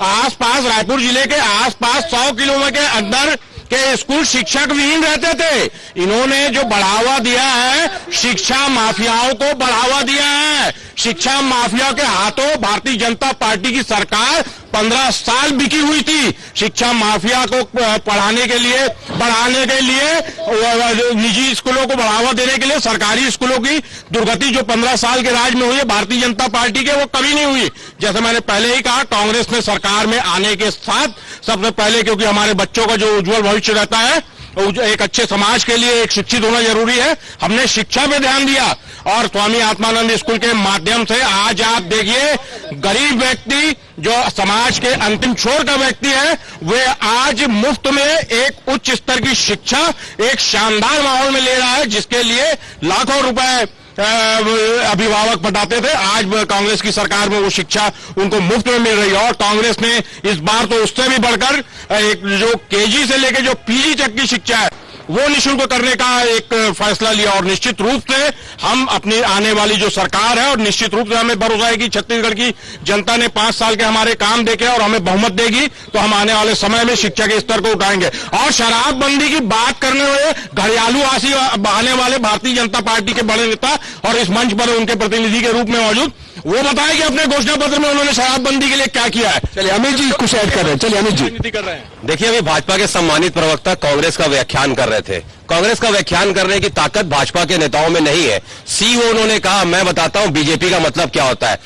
आसपास, रायपुर जिले के आसपास 100 किलोमीटर के अंदर के स्कूल शिक्षक विहीन रहते थे। इन्होंने जो बढ़ावा दिया है, शिक्षा माफियाओं को बढ़ावा दिया है। शिक्षा माफिया के हाथों भारतीय जनता पार्टी की सरकार 15 साल बिकी हुई थी। शिक्षा माफिया को पढ़ाने के लिए, बढ़ाने के लिए, निजी स्कूलों को बढ़ावा देने के लिए सरकारी स्कूलों की दुर्गति जो 15 साल के राज में हुई है भारतीय जनता पार्टी के, वो कभी नहीं हुई। जैसे मैंने पहले ही कहा, कांग्रेस ने सरकार में आने के साथ सबसे पहले, क्योंकि हमारे बच्चों का जो उज्जवल भविष्य रहता है, एक अच्छे समाज के लिए एक शिक्षित होना जरूरी है, हमने शिक्षा पे ध्यान दिया। और स्वामी आत्मानंद स्कूल के माध्यम से आज आप देखिए, गरीब व्यक्ति जो समाज के अंतिम छोर का व्यक्ति है, वे आज मुफ्त में एक उच्च स्तर की शिक्षा एक शानदार माहौल में ले रहा है, जिसके लिए लाखों रुपए अभिभावक पढ़ाते थे। आज कांग्रेस की सरकार में वो शिक्षा उनको मुफ्त में मिल रही है। और कांग्रेस ने इस बार तो उससे भी बढ़कर एक जो केजी से लेकर जो पीजी तक की शिक्षा है वो निःशुल्क करने का एक फैसला लिया। और निश्चित रूप से हम अपनी आने वाली जो सरकार है, और निश्चित रूप से हमें भरोसा है कि छत्तीसगढ़ की जनता ने 5 साल के हमारे काम देखे और हमें बहुमत देगी, तो हम आने वाले समय में शिक्षा के स्तर को उठाएंगे। और शराबबंदी की बात करने हुए घड़ियालू आंसी बहाने वाले भारतीय जनता पार्टी के बड़े नेता और इस मंच पर उनके प्रतिनिधि के रूप में मौजूद, वो बताएं कि अपने घोषणा पत्र में उन्होंने शराबबंदी के लिए क्या किया है। चलिए अमित जी कुछ ऐड कर रहे हैं। चलिए अमित जी राजनीति कर रहे हैं। देखिए, अभी भाजपा के सम्मानित प्रवक्ता कांग्रेस का व्याख्यान कर रहे थे। कांग्रेस का व्याख्यान करने की ताकत भाजपा के नेताओं में नहीं है। सीओ उन्होंने कहा, मैं बताता हूं बीजेपी का मतलब क्या होता है।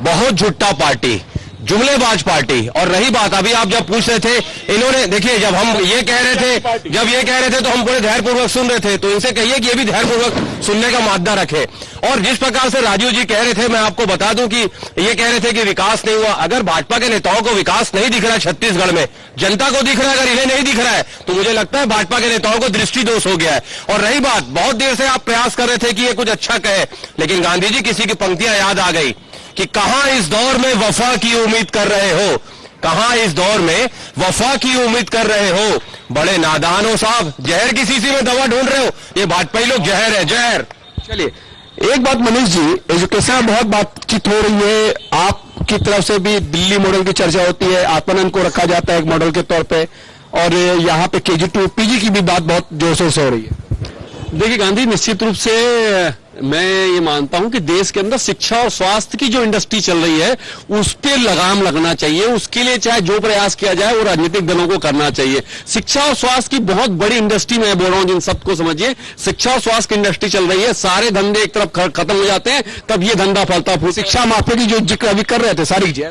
बहुत झुट्टा पार्टी, जुमलेबाज पार्टी। और रही बात, अभी आप जब पूछ रहे थे, इन्होंने देखिए, जब ये कह रहे थे तो हम पूरे धैर्यपूर्वक सुन रहे थे। तो इनसे कहिए कि ये भी धैर्यपूर्वक सुनने का मादा रखे। और जिस प्रकार से राजीव जी कह रहे थे, मैं आपको बता दूं कि ये कह रहे थे कि विकास नहीं हुआ। अगर भाजपा के नेताओं को विकास नहीं दिख रहा है छत्तीसगढ़ में, जनता को दिख रहा है, अगर इन्हें नहीं दिख रहा है, तो मुझे लगता है भाजपा के नेताओं को दृष्टि दोष हो गया है। और रही बात, बहुत देर से आप प्रयास कर रहे थे कि ये कुछ अच्छा कहे, लेकिन गांधी जी किसी की पंक्तियां याद आ गई कि कहां इस दौर में वफा की उम्मीद कर रहे हो, कहां इस दौर में वफा की उम्मीद कर रहे हो। बड़े नादान हो साहब, जहर की शीशी में दवा ढूंढ रहे हो। ये भाजपाई लोग जहर है, जहर। चलिए एक बात मनीष जी, एजुकेशन बहुत बातचीत हो रही है, आपकी तरफ से भी दिल्ली मॉडल की चर्चा होती है, आत्मानंद को रखा जाता है एक मॉडल के तौर पे, और यहाँ पे केजी टू पीजी की भी बात बहुत जोर शोर से हो रही है। देखिए गांधी, निश्चित रूप से मैं ये मानता हूं कि देश के अंदर शिक्षा और स्वास्थ्य की जो इंडस्ट्री चल रही है उस पे लगाम लगना चाहिए। उसके लिए चाहे जो प्रयास किया जाए वो राजनीतिक दलों को करना चाहिए। शिक्षा और स्वास्थ्य की बहुत बड़ी इंडस्ट्री मैं बोल रहा हूं, जिन सबको समझिए, शिक्षा और स्वास्थ्य की इंडस्ट्री चल रही है। सारे धंधे एक तरफ खत्म हो जाते हैं, तब ये धंधा फलता फूलता। शिक्षा माफिया की जो जिक्र अभी कर रहे थे सारिक जी,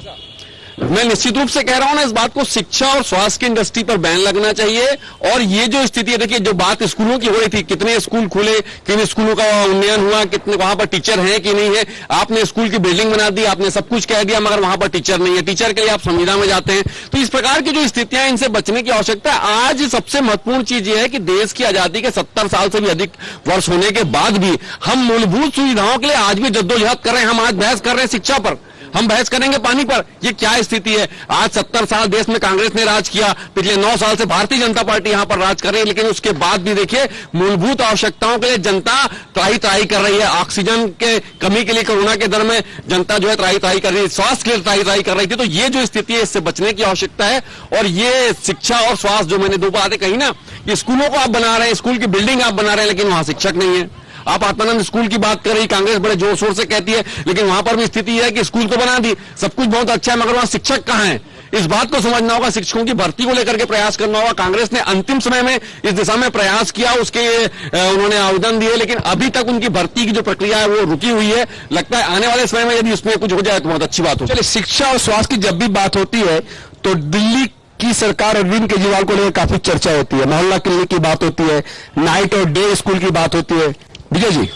मैं निश्चित रूप से कह रहा हूं ना इस बात को, शिक्षा और स्वास्थ्य की इंडस्ट्री पर बैन लगना चाहिए। और ये जो स्थिति है, देखिए जो बात स्कूलों की हो रही थी, कितने स्कूल खुले, किन स्कूलों का उन्नयन हुआ, कितने वहां पर टीचर हैं कि नहीं है। आपने स्कूल की बिल्डिंग बना दी, आपने सब कुछ कह दिया, मगर वहां पर टीचर नहीं है। टीचर के लिए आप संविदा में जाते हैं। तो इस प्रकार की जो स्थितियां हैं, इनसे बचने की आवश्यकता है। आज सबसे महत्वपूर्ण चीज ये है कि देश की आजादी के 70 साल से भी अधिक वर्ष होने के बाद भी हम मूलभूत सुविधाओं के लिए आज भी जद्दोजहद कर रहे हैं। हम आज बहस कर रहे हैं शिक्षा पर, हम बहस करेंगे पानी पर। ये क्या स्थिति है? आज 70 साल देश में कांग्रेस ने राज किया, पिछले 9 साल से भारतीय जनता पार्टी यहां पर राज कर रही है, लेकिन उसके बाद भी देखिए मूलभूत आवश्यकताओं के लिए जनता त्राही कर रही है। ऑक्सीजन के कमी के लिए कोरोना के दर में जनता जो है त्राही कर रही है, स्वास्थ्य के लिए त्राही कर रही थी। तो ये जो स्थिति है, इससे बचने की आवश्यकता है। और ये शिक्षा और स्वास्थ्य जो मैंने 2 बातें कही ना, कि स्कूलों को आप बना रहे हैं, स्कूल की बिल्डिंग आप बना रहे हैं, लेकिन वहां शिक्षक नहीं है। आप आत्मानंद स्कूल की बात कर रही, कांग्रेस बड़े जोर शोर से कहती है, लेकिन वहां पर भी स्थिति है कि स्कूल तो बना दी, सब कुछ बहुत अच्छा है, मगर वहां शिक्षक कहां हैं? इस बात को समझना होगा, शिक्षकों की भर्ती को लेकर के प्रयास करना होगा। कांग्रेस ने अंतिम समय में इस दिशा में प्रयास किया, उसके उन्होंने आवेदन दिए, लेकिन अभी तक उनकी भर्ती की जो प्रक्रिया है वो रुकी हुई है। लगता है आने वाले समय में यदि उसमें कुछ हो जाए तो बहुत अच्छी बात हो। चलिए, शिक्षा और स्वास्थ्य की जब भी बात होती है तो दिल्ली की सरकार अरविंद केजरीवाल को लेकर काफी चर्चा होती है, मोहल्ला क्लिनिक की बात होती है, नाइट और डे स्कूल की बात होती है। विजय जी,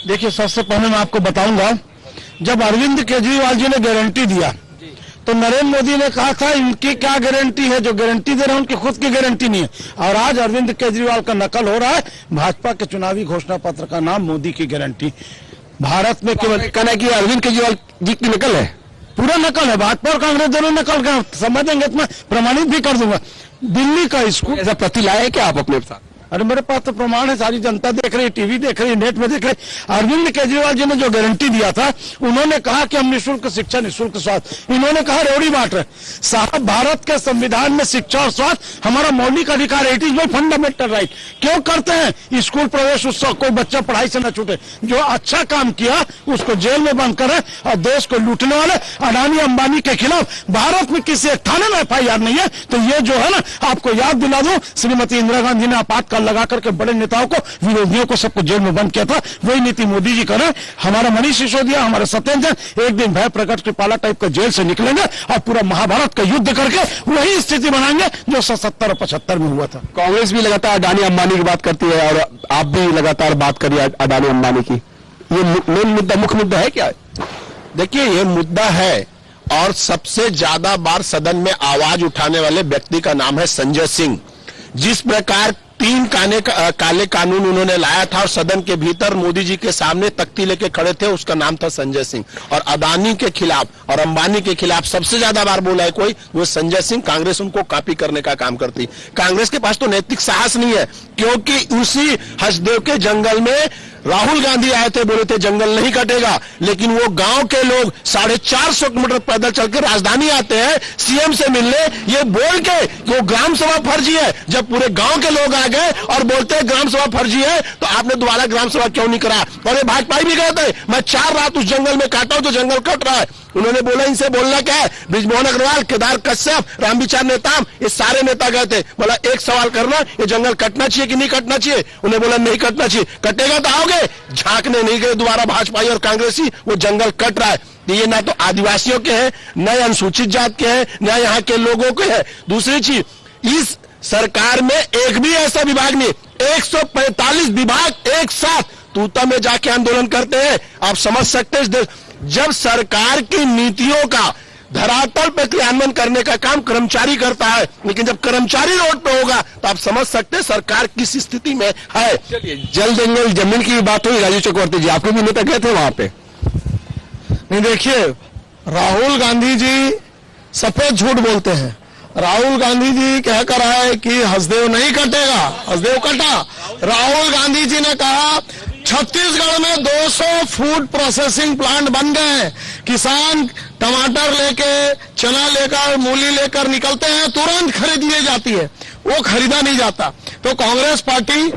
देखिए, सबसे पहले मैं आपको बताऊंगा, जब अरविंद केजरीवाल जी ने गारंटी दिया तो नरेंद्र मोदी ने कहा था इनकी क्या गारंटी है, जो गारंटी दे रहे हैं उनकी खुद की गारंटी नहीं है। और आज अरविंद केजरीवाल का नकल हो रहा है, भाजपा के चुनावी घोषणा पत्र का नाम मोदी की गारंटी। भारत में केवल कहना है कि अरविंद केजरीवाल जी की नकल है, पूरा नकल है, भाजपा और कांग्रेस दोनों नकल का समझेंगे तो मैं प्रमाणित भी कर दूंगा। दिल्ली का स्कूल, ऐसा प्रति लाए क्या आप अपने साथ? अरे मेरे पास तो प्रमाण है, सारी जनता देख रही है, टीवी देख रही है, नेट में देख रही है। अरविंद केजरीवाल जी ने जो गारंटी दिया था, उन्होंने कहा कि हम निःशुल्क शिक्षा, निःशुल्क स्वास्थ्य, इन्होंने कहा रेवड़ी बांट रहे। साहब, भारत के संविधान में शिक्षा और स्वास्थ्य हमारा मौलिक अधिकार है, it is my fundamental right. क्यों करते हैं स्कूल प्रवेश उत्सव, कोई बच्चा पढ़ाई से न छूटे? जो अच्छा काम किया उसको जेल में बंद करे, और देश को लूटने वाले अडानी अंबानी के खिलाफ भारत में किसी एक थाने में FIR नहीं है। तो ये जो है ना, आपको याद दिला दूं, श्रीमती इंदिरा गांधी ने आपातकाल लगा करके बड़े नेताओं को, विरोधियों को, सबको जेल में बंद किया था। वही नीति मोदी जी कर रहे हैं। हमारा मनीष सिसोदिया, हमारे सत्येंद्र जैन एक दिन भय प्रकट कृपाला टाइप का जेल से निकलेंगे और पूरा महाभारत का युद्ध करके वही स्थिति बनाएंगे जो 77 और 75 में हुआ था। कांग्रेस भी लगातार अडानी अंबानी की बात करती है और आप भी लगातार बात करिए अडानी अंबानी की। ये मेन मुद्दा, मुख्य मुद्दा है क्या? देखिए, ये मुद्दा है और सबसे ज्यादा बार सदन में आवाज उठाने वाले व्यक्ति का नाम है संजय सिंह। जिस प्रकार 3 काले कानून उन्होंने लाया था और सदन के भीतर मोदी जी के सामने तख्ती लेके खड़े थे, उसका नाम था संजय सिंह। और अदानी के खिलाफ और अंबानी के खिलाफ सबसे ज्यादा बार बोला है कोई, वो संजय सिंह। कांग्रेस उनको कॉपी करने का काम करती। कांग्रेस के पास तो नैतिक साहस नहीं है, क्योंकि उसी हसदेव के जंगल में राहुल गांधी आए थे, बोले थे जंगल नहीं कटेगा, लेकिन वो गांव के लोग 450 किलोमीटर पैदल चल के राजधानी आते हैं सीएम से मिलने, ये बोल के कि वो ग्राम सभा फर्जी है। जब पूरे गांव के लोग आ गए और बोलते हैं ग्राम सभा फर्जी है, तो आपने दोबारा ग्राम सभा क्यों नहीं करा? और ये भाजपा भी कहते हैं मैं 4 रात उस जंगल में काटा हूं तो जंगल कट रहा है। उन्होंने बोला इनसे बोलना क्या है? बृजमोहन अग्रवाल, केदार कश्यप, रामविचार नेताम, ये सारे नेता गए थे। बोला एक सवाल करना, ये जंगल कटना चाहिए कि नहीं कटना चाहिए? उन्हें बोला नहीं कटना चाहिए। कटेगा तो आओगे? झांकने नहीं गए दोबारा भाजपाई और कांग्रेसी, वो जंगल कट रहा है। ये ना तो आदिवासियों के हैं, न अनुसूचित जात के हैं, न यहाँ के लोगों के हैं। दूसरी चीज, इस सरकार में एक भी ऐसा विभाग नहीं, 145 विभाग एक साथ तूता में जाके आंदोलन करते हैं। आप समझ सकते हैं, जब सरकार की नीतियों का धरातल पर क्रियान्वयन करने का काम कर्मचारी करता है, लेकिन जब कर्मचारी रोड पे होगा तो आप समझ सकते हैं सरकार किस स्थिति में है। चलिए, जल जंगल जमीन की बात हुई, राजीव चक्रवर्ती जी आपके भी नेता गए थे वहां पे। नहीं, देखिए, राहुल गांधी जी सफेद झूठ बोलते हैं। राहुल गांधी जी कह कर आए कि हसदेव नहीं कटेगा, हसदेव कटा। राहुल गांधी जी ने कहा छत्तीसगढ़ में 200 फूड प्रोसेसिंग प्लांट बन गए। किसान टमाटर लेके, चना लेकर, मूली लेकर निकलते हैं, तुरंत खरीद ली जाती है, वो खरीदा नहीं जाता। तो कांग्रेस पार्टी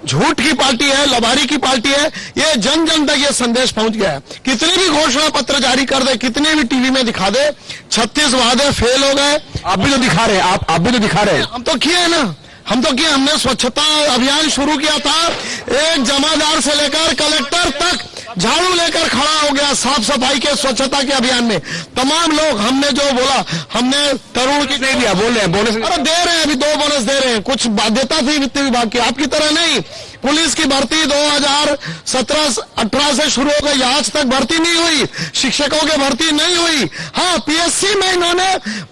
झूठ की पार्टी है, लबारी की पार्टी है। ये जन जन तक ये संदेश पहुंच गया है। कितने भी घोषणा पत्र जारी कर दे, कितने भी टीवी में दिखा दे, 36 वादे फेल हो गए। आप भी तो दिखा रहे हैं, आप भी तो दिखा रहे हैं। हम तो किए ना, हम तो किया। हमने स्वच्छता अभियान शुरू किया था, एक जमादार से लेकर कलेक्टर तक झाड़ू लेकर खड़ा हो गया साफ सफाई के, स्वच्छता के अभियान में। तमाम लोग, हमने जो बोला, हमने तरुण की नहीं दिया, बोल रहे हैं बोनस। अरे दे रहे हैं, अभी 2 बोनस दे रहे हैं। कुछ बाध्यता थी वित्त विभाग की, आपकी तरह नहीं। पुलिस की भर्ती 2017-18 से शुरू हो गई, आज तक भर्ती नहीं हुई। शिक्षकों की भर्ती नहीं हुई। हाँ, PSC में इन्होंने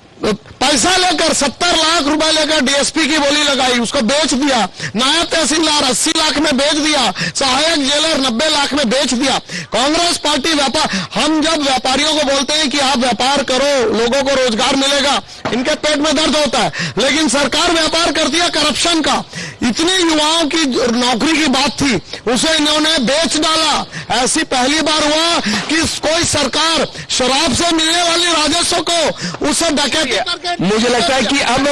पैसा लेकर 70 लाख रुपए लेकर DSP की बोली लगाई, उसको बेच दिया। नायब तहसीलदार 80 लाख में बेच दिया, सहायक जेलर 90 लाख में बेच दिया। कांग्रेस पार्टी व्यापार, हम जब व्यापारियों को बोलते हैं कि आप व्यापार करो, लोगों को रोजगार मिलेगा, इनके पेट में दर्द होता है। लेकिन सरकार व्यापार करती है करप्शन का। इतने युवाओं की नौकरी की बात थी उसे इन्होंने बेच डाला। ऐसी पहली बार हुआ कि कोई सरकार शराब से मिलने वाली राजस्व को उसे डकैती करके, मुझे लगता है कि अब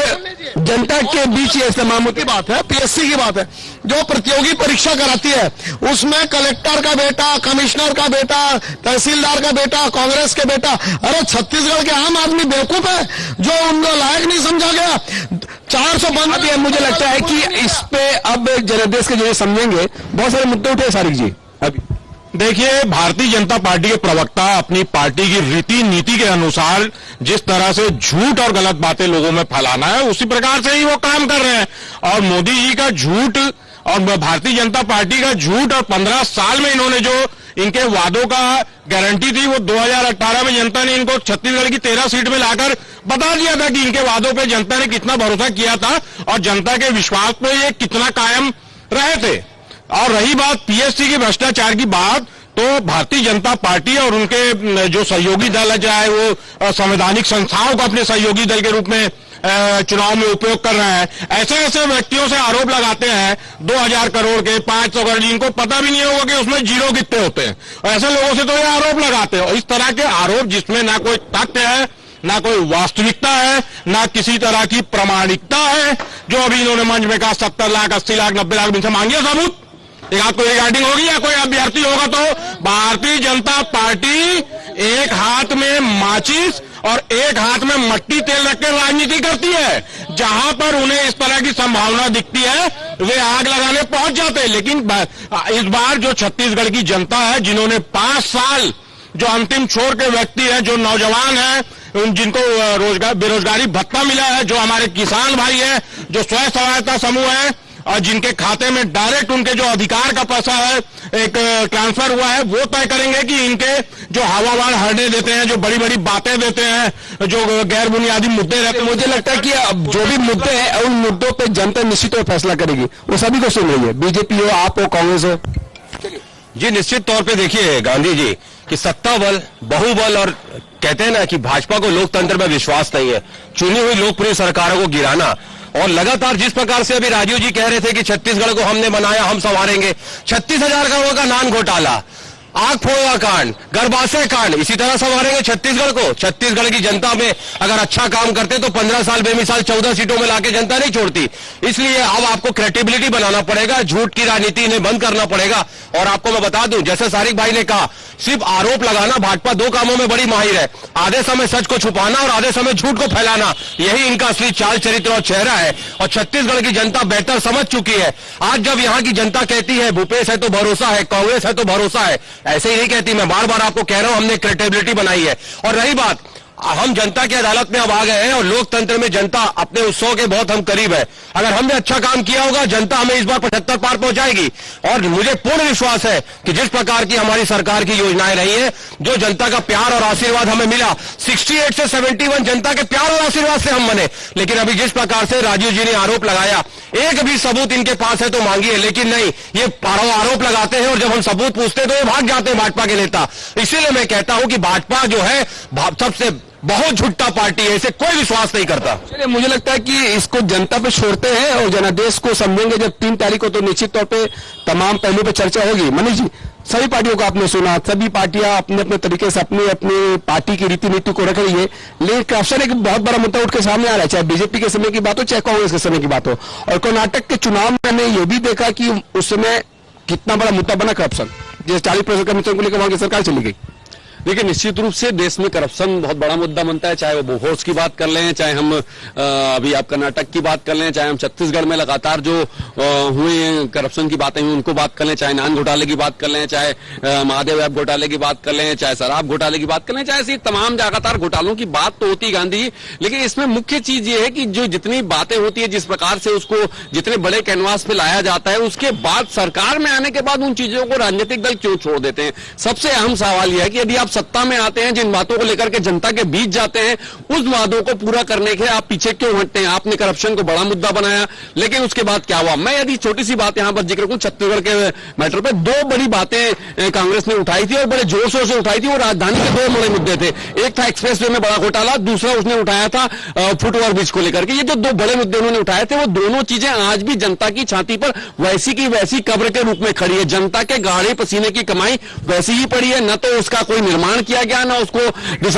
जनता के बीच ये तमाम की बात है, पीएससी की बात है, जो प्रतियोगी परीक्षा कराती है उसमें कलेक्टर का बेटा, कमिश्नर का बेटा, तहसीलदार का बेटा, कांग्रेस के बेटा। अरे छत्तीसगढ़ के आम आदमी बेवकूफ है जो उनको लायक नहीं समझा गया। 415 मुझे लगता है कि इस पे अब जनादेश के जो समझेंगे, बहुत सारे मुद्दे उठे सारिक जी। अभी देखिए, भारतीय जनता पार्टी के प्रवक्ता अपनी पार्टी की रीति नीति के अनुसार जिस तरह से झूठ और गलत बातें लोगों में फैलाना है उसी प्रकार से ही वो काम कर रहे हैं। और मोदी जी का झूठ और भारतीय जनता पार्टी का झूठ, और 15 साल में इन्होंने जो इनके वादों का गारंटी थी वो 2018 में जनता ने इनको छत्तीसगढ़ की 13 सीट में लाकर बता दिया था कि इनके वादों पे जनता ने कितना भरोसा किया था और जनता के विश्वास पे ये कितना कायम रहे थे। और रही बात पीएससी के भ्रष्टाचार की बात, तो भारतीय जनता पार्टी और उनके जो सहयोगी दल है, चाहे वो संवैधानिक संस्थाओं को अपने सहयोगी दल के रूप में चुनाव में उपयोग कर रहे हैं, ऐसे ऐसे व्यक्तियों से आरोप लगाते हैं 2000 करोड़ के, 500 करोड़, जिनको पता भी नहीं होगा कि उसमें जीरो कितने होते हैं। और ऐसे लोगों से तो ये आरोप लगाते हैं। और इस तरह के आरोप जिसमें ना कोई तथ्य है, ना कोई वास्तविकता है, ना किसी तरह की प्रामाणिकता है, जो अभी इन्होंने मंच में कहा 70 लाख, 80 लाख, 90 लाख इनसे मांगिए सबूत। एक हाथ कोई रिगार्डिंग होगी या कोई अभ्यर्थी होगा तो भारतीय जनता पार्टी एक हाथ में माचिस और एक हाथ में मट्टी तेल रख के राजनीति करती है। जहां पर उन्हें इस तरह की संभावना दिखती है वे आग लगाने पहुंच जाते हैं। लेकिन इस बार जो छत्तीसगढ़ की जनता है, जिन्होंने 5 साल जो अंतिम छोर के व्यक्ति है, जो नौजवान है, जिनको बेरोजगारी भत्ता मिला है, जो हमारे किसान भाई है, जो स्वयं सहायता समूह है और जिनके खाते में डायरेक्ट उनके जो अधिकार का पैसा है एक ट्रांसफर हुआ है, वो तय करेंगे कि इनके जो हवावान हरने देते हैं, जो बड़ी बड़ी बातें देते हैं, जो गैर बुनियादी मुद्दे रहते हैं। मुझे लगता है कि अब जो भी मुद्दे हैं उन मुद्दों पे जनता निश्चित तौर पर फैसला करेगी। वो सभी को सुन रही है, बीजेपी हो, आप हो, कांग्रेस हो। जी निश्चित तौर पे देखिए गांधी जी कि सत्ता बल, बहुबल, और कहते हैं ना कि भाजपा को लोकतंत्र में विश्वास नहीं है, चुनी हुई लोकप्रिय सरकारों को गिराना। और लगातार जिस प्रकार से अभी राजीव जी कह रहे थे कि छत्तीसगढ़ को हमने बनाया, हम संवारेंगे, 36,000 करोड़ का नान घोटाला, आग फोड़वा कांड, गर्भाशय कांड, इसी तरह संवारेंगे छत्तीसगढ़ को। छत्तीसगढ़ की जनता में अगर अच्छा काम करते तो 15 साल बेमिसाल 14 सीटों में लाके जनता नहीं छोड़ती। इसलिए अब आपको क्रेडिबिलिटी बनाना पड़ेगा, झूठ की राजनीति इन्हें बंद करना पड़ेगा। और आपको मैं बता दूं, जैसे सारिक भाई ने कहा, सिर्फ आरोप लगाना, भाजपा 2 कामों में बड़ी माहिर है, आधे समय सच को छुपाना और आधे समय झूठ को फैलाना। यही इनका असली चाल चरित्र और चेहरा है। और छत्तीसगढ़ की जनता बेहतर समझ चुकी है। आज जब यहाँ की जनता कहती है भूपेश है तो भरोसा है, कांग्रेस है तो भरोसा है, ऐसे ही नहीं कहती। मैं बार बार आपको कह रहा हूं, हमने क्रेडिबिलिटी बनाई है। और रही बात, हम जनता की अदालत में अब आ गए हैं और लोकतंत्र में जनता अपने उत्सव के बहुत हम करीब है। अगर हमने अच्छा काम किया होगा, जनता हमें इस बार 75 पार पहुंचाएगी। और मुझे पूर्ण विश्वास है कि जिस प्रकार की हमारी सरकार की योजनाएं रही है, जो जनता का प्यार और आशीर्वाद हमें मिला, 68 से 71 जनता के प्यार और आशीर्वाद से हम बने। लेकिन अभी जिस प्रकार से राजीव जी ने आरोप लगाया, एक भी सबूत इनके पास है तो मांगिए, लेकिन नहीं, ये आरोप लगाते हैं और जब हम सबूत पूछते हैं तो ये भाग जाते हैं भाजपा के नेता। इसीलिए मैं कहता हूं कि भाजपा जो है सबसे बहुत झूठा पार्टी है, इसे कोई विश्वास नहीं करता। चलिए, मुझे लगता है कि इसको जनता पे छोड़ते हैं और जनादेश को समझेंगे जब 3 तारीख को, तो निश्चित तौर पे तमाम पहलुओं पे चर्चा होगी। मनीष जी, सभी पार्टियों को आपने सुना, सभी पार्टियां अपने अपने तरीके से अपनी अपनी पार्टी की रीति नीति को रख रही है, लेकिन अक्सर एक बहुत बड़ा मुद्दा उठ के सामने आ रहा है, चाहे बीजेपी के समय की बात हो, चाहे कांग्रेस के समय की बात हो। और कर्नाटक के चुनाव में मैंने ये भी देखा कि उस समय कितना बड़ा मुद्दा बना करप्शन, जिस 40% कमीशन को लेकर वहां की सरकार चली गई। देखिए, निश्चित रूप से देश में करप्शन बहुत बड़ा मुद्दा बनता है, चाहे वो बोफोर्स की बात कर लें, चाहे हम अभी आप कर्नाटक की बात कर लें, चाहे हम छत्तीसगढ़ में लगातार जो हुए करप्शन की बातें हुई उनको बात कर लें, चाहे नान घोटाले की बात कर लें, चाहे महादेव ऐप घोटाले की बात कर लें, चाहे शराब घोटाले की बात कर लें, चाहे ऐसी तमाम लगातार घोटालों की बात तो होती गांधी जी। लेकिन इसमें मुख्य चीज ये है कि जो जितनी बातें होती है, जिस प्रकार से उसको जितने बड़े कैनवास पे लाया जाता है, उसके बाद सरकार में आने के बाद उन चीजों को राजनीतिक दल क्यों छोड़ देते हैं। सबसे अहम सवाल यह है कि यदि आप सत्ता में आते हैं, जिन बातों को लेकर के जनता के बीच जाते हैं, उस वादों को पूरा करने के आप पीछे क्यों हटते हैं? आपने करप्शन को बड़ा मुद्दा बनाया, लेकिन उसके बाद क्या हुआ? मैं यदि छोटी सी बात यहां पर जिक्र करूं, छत्तीसगढ़ के मैटर पे दो बड़ी बातें कांग्रेस ने उठाई थी और बड़े जोर शोर से उठाई थी। वो राजधानी के दो बड़े मुद्दे थे, एक था एक्सप्रेसवे में बड़ा घोटाला, दूसरा उसने उठाया था फुट ओवर ब्रिज को लेकर के। ये जो दो बड़े मुद्दे उन्होंने उठाए थे, वो दोनों चीजें आज भी जनता की छाती पर वैसी की वैसी कब्र के रूप में खड़ी है। जनता के गाढ़े पसीने की कमाई वैसी ही पड़ी है, न तो उसका कोई निर्माण किया गया, न उसको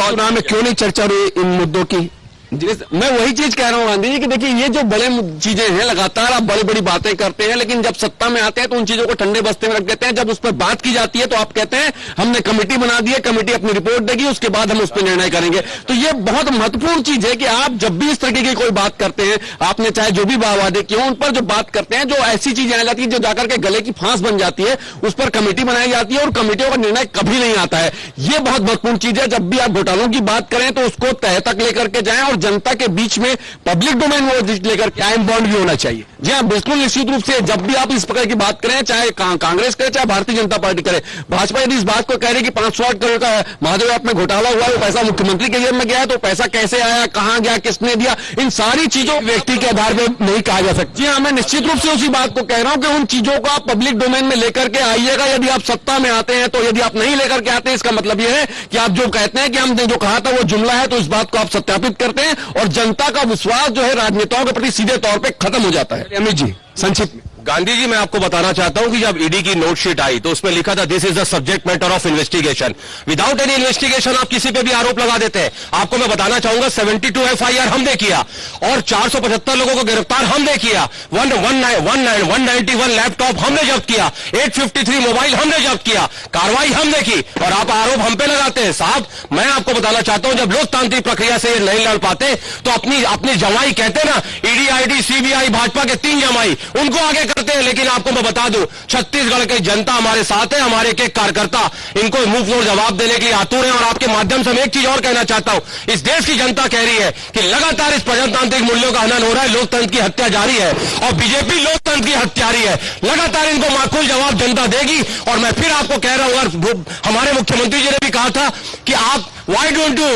चुनाव में क्यों नहीं चर्चा हुई इन मुद्दों की। मैं वही चीज कह रहा हूं गांधी जी कि देखिए, ये जो बड़े चीजें हैं, लगातार आप बड़ी बड़ी बातें करते हैं, लेकिन जब सत्ता में आते हैं तो उन चीजों को ठंडे बस्ते में रख देते हैं। जब उस पर बात की जाती है तो आप कहते हैं हमने कमेटी बना दी है, कमेटी अपनी रिपोर्ट देगी, उसके बाद हम उस पर निर्णय करेंगे। तो ये बहुत महत्वपूर्ण चीज है कि आप जब भी इस तरीके की कोई बात करते हैं, आपने चाहे जो भी वादे किए हों, उन पर जो बात करते हैं, जो ऐसी चीजें आ जाती है जो जाकर के गले की फांस बन जाती है, उस पर कमेटी बनाई जाती है और कमेटियों का निर्णय कभी नहीं आता है। ये बहुत महत्वपूर्ण चीज है। जब भी आप घोटालों की बात करें तो उसको तह तक लेकर के जाएं और जनता के बीच में पब्लिक डोमेन में लेकर टाइम बॉन्ड भी होना चाहिए। जी हाँ, बिल्कुल निश्चित रूप से जब भी आप इस प्रकार की बात करें, चाहे कांग्रेस करे चाहे भारतीय जनता पार्टी करे, भाजपा यदि इस बात को कह रही कि 508 करोड़ का महादेव ऐप में घोटाला हुआ, वो पैसा मुख्यमंत्री के जेब में गया है, तो पैसा कैसे आया, कहां गया, किसने दिया, इन सारी चीजों व्यक्ति के आधार पर नहीं कहा जा सकता। जी हाँ, मैं निश्चित रूप से उसी बात को कह रहा हूं कि उन चीजों को आप पब्लिक डोमेन में लेकर के आइएगा। यदि आप सत्ता में आते हैं तो, यदि आप नहीं लेकर के आते हैं, इसका मतलब यह है कि आप जो कहते हैं कि हमने जो कहा था वो जुमला है, तो इस बात को आप सत्यापित करते हैं और जनता का विश्वास जो है राजनेताओं के प्रति सीधे तौर पे खत्म हो जाता है। अमित जी, संक्षिप्त में। गांधी जी, मैं आपको बताना चाहता हूं कि जब ईडी की नोटशीट आई तो उसमें लिखा था this is the subject matter of investigation. Without any investigation आप किसी पे भी आरोप लगा देते हैं। आपको मैं बताना चाहूंगा 72 FIR हमने किया और 475 लोगों को गिरफ्तार हमने किया, 191 लैपटॉप हमने जब्त किया, 853 मोबाइल हमने जब्त किया, कार्रवाई हमने की और आप आरोप हम पे लगाते हैं। साहब, मैं आपको बताना चाहता हूं, जब लोकतांत्रिक प्रक्रिया से नहीं लड़ पाते तो अपनी जमाई कहते ना, ईडी, ID, CBI, भाजपा के 3 जमाई, उनको आगे करते हैं। लेकिन आपको मैं बता दूं, छत्तीसगढ़ की जनता हमारे साथ है, हमारे एक कार्यकर्ता इनको मुंह तोड़ जवाब देने के लिए आतुर है। और आपके माध्यम से मैं एक चीज और कहना चाहता हूं, इस देश की जनता कह रही है कि लगातार इस प्रजातांत्रिक मूल्यों का हनन हो रहा है, लोकतंत्र की हत्या जारी है और बीजेपी लोकतंत्र की हत्यारी है। लगातार इनको माकूल जवाब जनता देगी। और मैं फिर आपको कह रहा हूं, और हमारे मुख्यमंत्री जी ने भी कहा था कि आप why don't you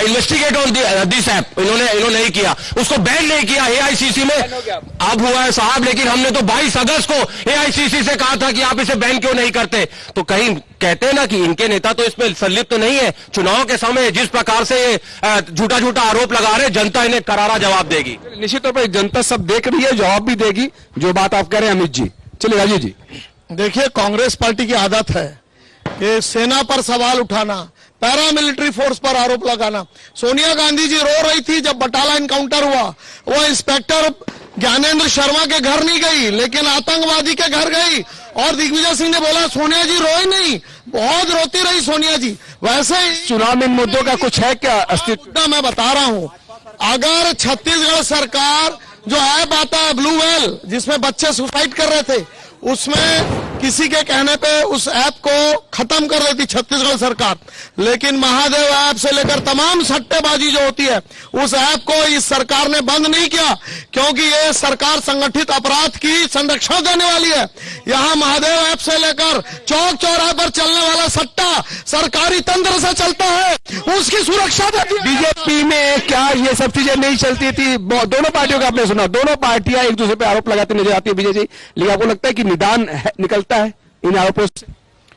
investigate on this app, इन्होंने नहीं किया, उसको बैन नहीं किया AICC में। अब हुआ है साहब, लेकिन हमने तो 22 अगस्त को AICC से कहा था कि आप इसे बैन क्यों नहीं करते। तो कहीं कहते हैं ना कि इनके नेता तो इसमें संलिप्त तो नहीं है। चुनाव के समय जिस प्रकार से झूठा झूठा आरोप लगा रहे, जनता इन्हें करारा जवाब देगी। निश्चित तौर पर जनता सब देख रही है, जवाब भी देगी जो बात आप कह रहे हैं। अमित जी, चलिए राजीव जी। देखिए, कांग्रेस पार्टी की आदत है कि सेना पर सवाल उठाना, पैरामिलिट्री फोर्स पर आरोप लगाना। सोनिया गांधी जी रो रही थी जब बटाला इनकाउंटर हुआ, वो इंस्पेक्टर ज्ञानेंद्र शर्मा के घर नहीं गई, लेकिन आतंकवादी के घर गई और दिग्विजय सिंह ने बोला सोनिया जी रोई नहीं, बहुत रोती रही सोनिया जी। वैसे ही चुनाव में इन मुद्दों का कुछ है क्या अस्तित्व? मैं बता रहा हूं, अगर छत्तीसगढ़ सरकार जो ऐप आता है ब्लू व्हेल, जिसमें बच्चे सुसाइड कर रहे थे, उसमें किसी के कहने पे उस ऐप को खत्म कर रही थी छत्तीसगढ़ सरकार, लेकिन महादेव ऐप से लेकर तमाम सट्टेबाजी जो होती है, उस ऐप को इस सरकार ने बंद नहीं किया, क्योंकि ये सरकार संगठित अपराध की संरक्षण देने वाली है। यहाँ महादेव ऐप से लेकर चौक चौराहे पर चलने वाला सट्टा सरकारी तंत्र से चलता है, उसकी सुरक्षा देती है। बीजेपी में क्या ये सब चीजें नहीं चलती थी? दोनों पार्टियों का आपने सुना, दोनों पार्टियां एक दूसरे पे आरोप लगाती नजर आती है विजय जी, लेकिन आपको लगता है कि निदान निकलता है इन आरोपों से?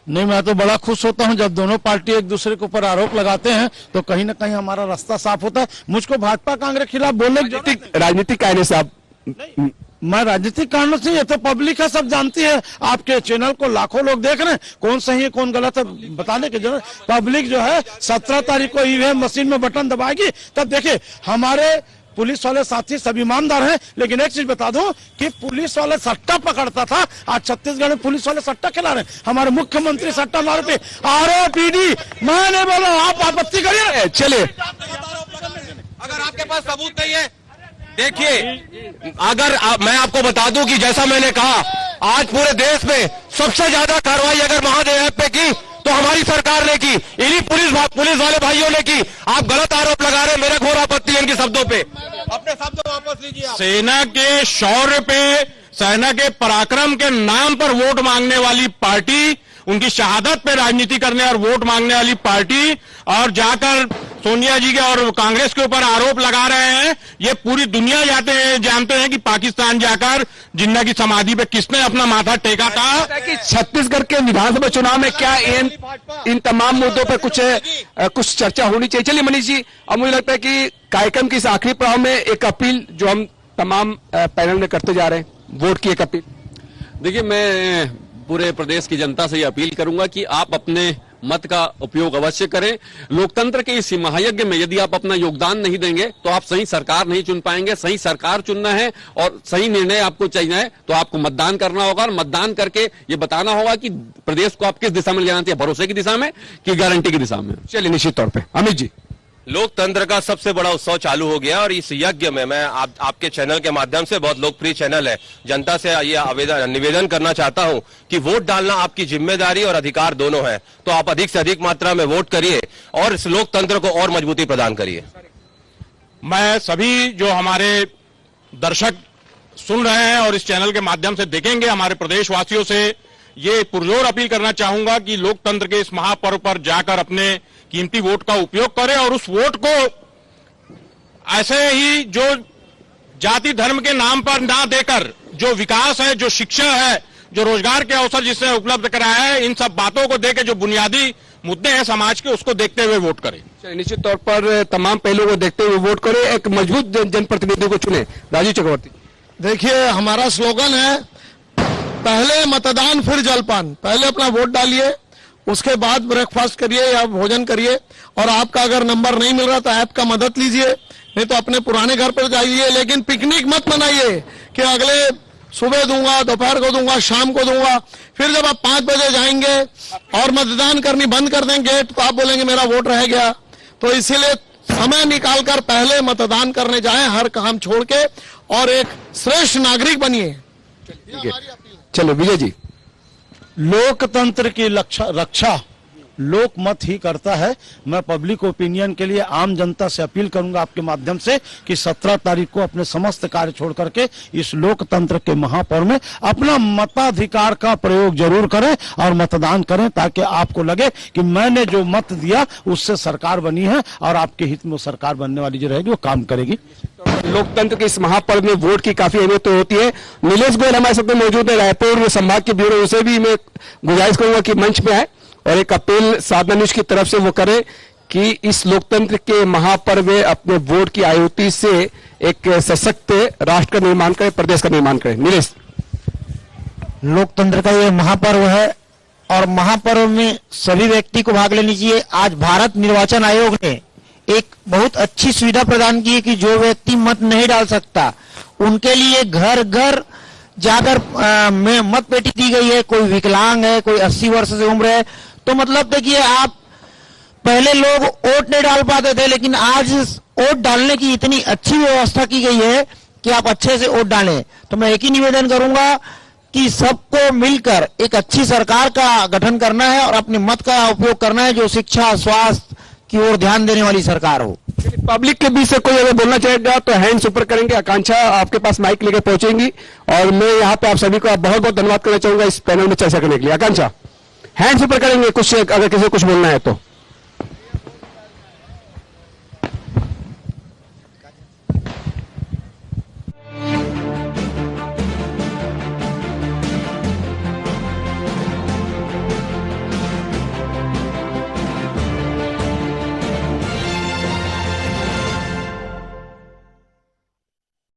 नहीं, मैं तो बड़ा खुश होता हूं जब दोनों पार्टी एक दूसरे के ऊपर आरोप लगाते हैं, तो कहीं ना कहीं हमारा रास्ता साफ होता है। मुझको भाजपा कांग्रेस के खिलाफ बोलने की राजनीतिक कायदे से आप? मैं राजनीतिक कारणों से, ये तो पब्लिक है, सब जानती है। आपके चैनल को लाखों लोग देख रहे हैं, कौन सही है कौन गलत है बताने की जरूरत। पब्लिक जो है 17 तारीख को ईवीएम मशीन में बटन दबाएगी, तब देखिए। हमारे पुलिस वाले साथी सब ईमानदार हैं, लेकिन एक चीज बता दूं कि पुलिस वाले सट्टा पकड़ता था, आज छत्तीसगढ़ में पुलिस वाले सट्टा खिला रहे हैं। हमारे मुख्यमंत्री सट्टा मार पे आरोपी, मैं नहीं बोला, आप आपत्ति करिए। चलिए, अगर आपके पास सबूत नहीं है, देखिए, अगर मैं आपको बता दूं कि जैसा मैंने कहा, आज पूरे देश में सबसे ज्यादा कार्रवाई अगर महादेव ऐप पे की तो हमारी सरकार ने की, इन्हीं पुलिस वाले भाइयों ने की। आप गलत आरोप लगा रहे हैं, मेरा घोर आपत्ति है इनके शब्दों पे। अपने शब्द वापस लीजिए। सेना के शौर्य पे, सेना के पराक्रम के नाम पर वोट मांगने वाली पार्टी उनकी शहादत पे राजनीति करने और वोट मांगने वाली पार्टी और जाकर सोनिया जी के और कांग्रेस के ऊपर आरोप लगा रहे हैं। ये पूरी दुनिया जानते हैं कि पाकिस्तान जाकर जिन्ना की समाधि पे किसने अपना माथा टेका था। कि छत्तीसगढ़ के विधानसभा चुनाव में क्या इन तमाम मुद्दों पर कुछ चर्चा होनी चाहिए। चलिए मनीष जी, अब मुझे लगता है कि कार्यक्रम के इस आखिरी पड़ाव में एक अपील जो हम तमाम पैनल में करते जा रहे हैं, वोट की एक अपील। देखिए, मैं पूरे प्रदेश की जनता से ये अपील करूंगा कि आप अपने मत का उपयोग अवश्य करें। लोकतंत्र के इस महायज्ञ में यदि आप अपना योगदान नहीं देंगे तो आप सही सरकार नहीं चुन पाएंगे। सही सरकार चुनना है और सही निर्णय आपको चाहिए है तो आपको मतदान करना होगा, और मतदान करके ये बताना होगा कि प्रदेश को आप किस दिशा में ले जाना चाहिए, भरोसे की दिशा में कि गारंटी की दिशा में। चलिए, निश्चित तौर पर अमित जी, लोकतंत्र का सबसे बड़ा उत्सव चालू हो गया और इस यज्ञ में मैं आपके चैनल के माध्यम से, बहुत लोकप्रिय चैनल है, जनता से ये निवेदन करना चाहता हूं कि वोट डालना आपकी जिम्मेदारी और अधिकार दोनों है। तो आप अधिक से अधिक मात्रा में वोट करिए और इस लोकतंत्र को और मजबूती प्रदान करिए। मैं सभी जो हमारे दर्शक सुन रहे हैं और इस चैनल के माध्यम से देखेंगे, हमारे प्रदेशवासियों से ये पुरजोर अपील करना चाहूंगा कि लोकतंत्र के इस महापर्व पर जाकर अपने कीमती वोट का उपयोग करें और उस वोट को ऐसे ही जो जाति धर्म के नाम पर ना देकर जो विकास है, जो शिक्षा है, जो रोजगार के अवसर जिसने उपलब्ध कराया है, इन सब बातों को देकर जो बुनियादी मुद्दे हैं समाज के, उसको देखते हुए वोट करें। निश्चित तौर पर तमाम पहलुओं को देखते हुए वोट करें, एक मजबूत जनप्रतिनिधि को चुने। राजीव चक्रवर्ती, देखिए, हमारा स्लोगन है पहले मतदान फिर जलपान। पहले अपना वोट डालिए, उसके बाद ब्रेकफास्ट करिए या भोजन करिए, और आपका अगर नंबर नहीं मिल रहा तो ऐप का मदद लीजिए, नहीं तो अपने पुराने घर पर जाइए। लेकिन पिकनिक मत मनाइए कि अगले सुबह दूंगा, दोपहर को दूंगा, शाम को दूंगा। फिर जब आप 5 बजे जाएंगे और मतदान करनी बंद कर देंगे तो आप बोलेंगे मेरा वोट रह गया। तो इसीलिए समय निकालकर पहले मतदान करने जाएं, हर काम छोड़ के, और एक श्रेष्ठ नागरिक बनिए। चलो विजय जी, लोकतंत्र की रक्षा लोकमत ही करता है। मैं पब्लिक ओपिनियन के लिए आम जनता से अपील करूंगा आपके माध्यम से कि 17 तारीख को अपने समस्त कार्य छोड़ करके इस लोकतंत्र के महापर्व में अपना मताधिकार का प्रयोग जरूर करें और मतदान करें, ताकि आपको लगे कि मैंने जो मत दिया उससे सरकार बनी है और आपके हित में सरकार बनने वाली जो रहेगी वो काम करेगी। लोकतंत्र के इस महापर्व में वोट की काफी अहमियत तो होती है। नीलेश गोयल हमारे साथ मौजूद है, रायपुर संभाग के ब्यूरो, उसे भी मैं गुजारिश करूंगा कि मंच पे आए और एक अपील साधना न्यूज की तरफ से वो करे कि इस लोकतंत्र के महापर्व में अपने वोट की आहुति से एक सशक्त राष्ट्र का निर्माण करें, प्रदेश का निर्माण करें। नीलेश, लोकतंत्र का ये महापर्व है और महापर्व में सभी व्यक्ति को भाग लेनी चाहिए। आज भारत निर्वाचन आयोग ने एक बहुत अच्छी सुविधा प्रदान की है कि जो व्यक्ति मत नहीं डाल सकता उनके लिए घर घर जाकर में मत पेटी दी गई है। कोई विकलांग है, कोई 80 वर्ष से उम्र है, तो मतलब देखिए, आप पहले लोग वोट नहीं डाल पाते थे, लेकिन आज वोट डालने की इतनी अच्छी व्यवस्था की गई है कि आप अच्छे से वोट डालें। तो मैं एक ही निवेदन करूंगा कि सबको मिलकर एक अच्छी सरकार का गठन करना है और अपने मत का उपयोग करना है, जो शिक्षा स्वास्थ्य की ओर ध्यान देने वाली सरकार हो। पब्लिक के बीच से कोई अगर बोलना चाहेगा तो हैंड्स ऊपर करेंगे। आकांक्षा आपके पास माइक लेकर पहुंचेंगी और मैं यहाँ पे आप सभी को बहुत बहुत धन्यवाद करना चाहूंगा इस पैनल में चर्चा करने के लिए। आकांक्षा, हैंड्स ऊपर करेंगे, कुछ अगर किसी को कुछ बोलना है तो।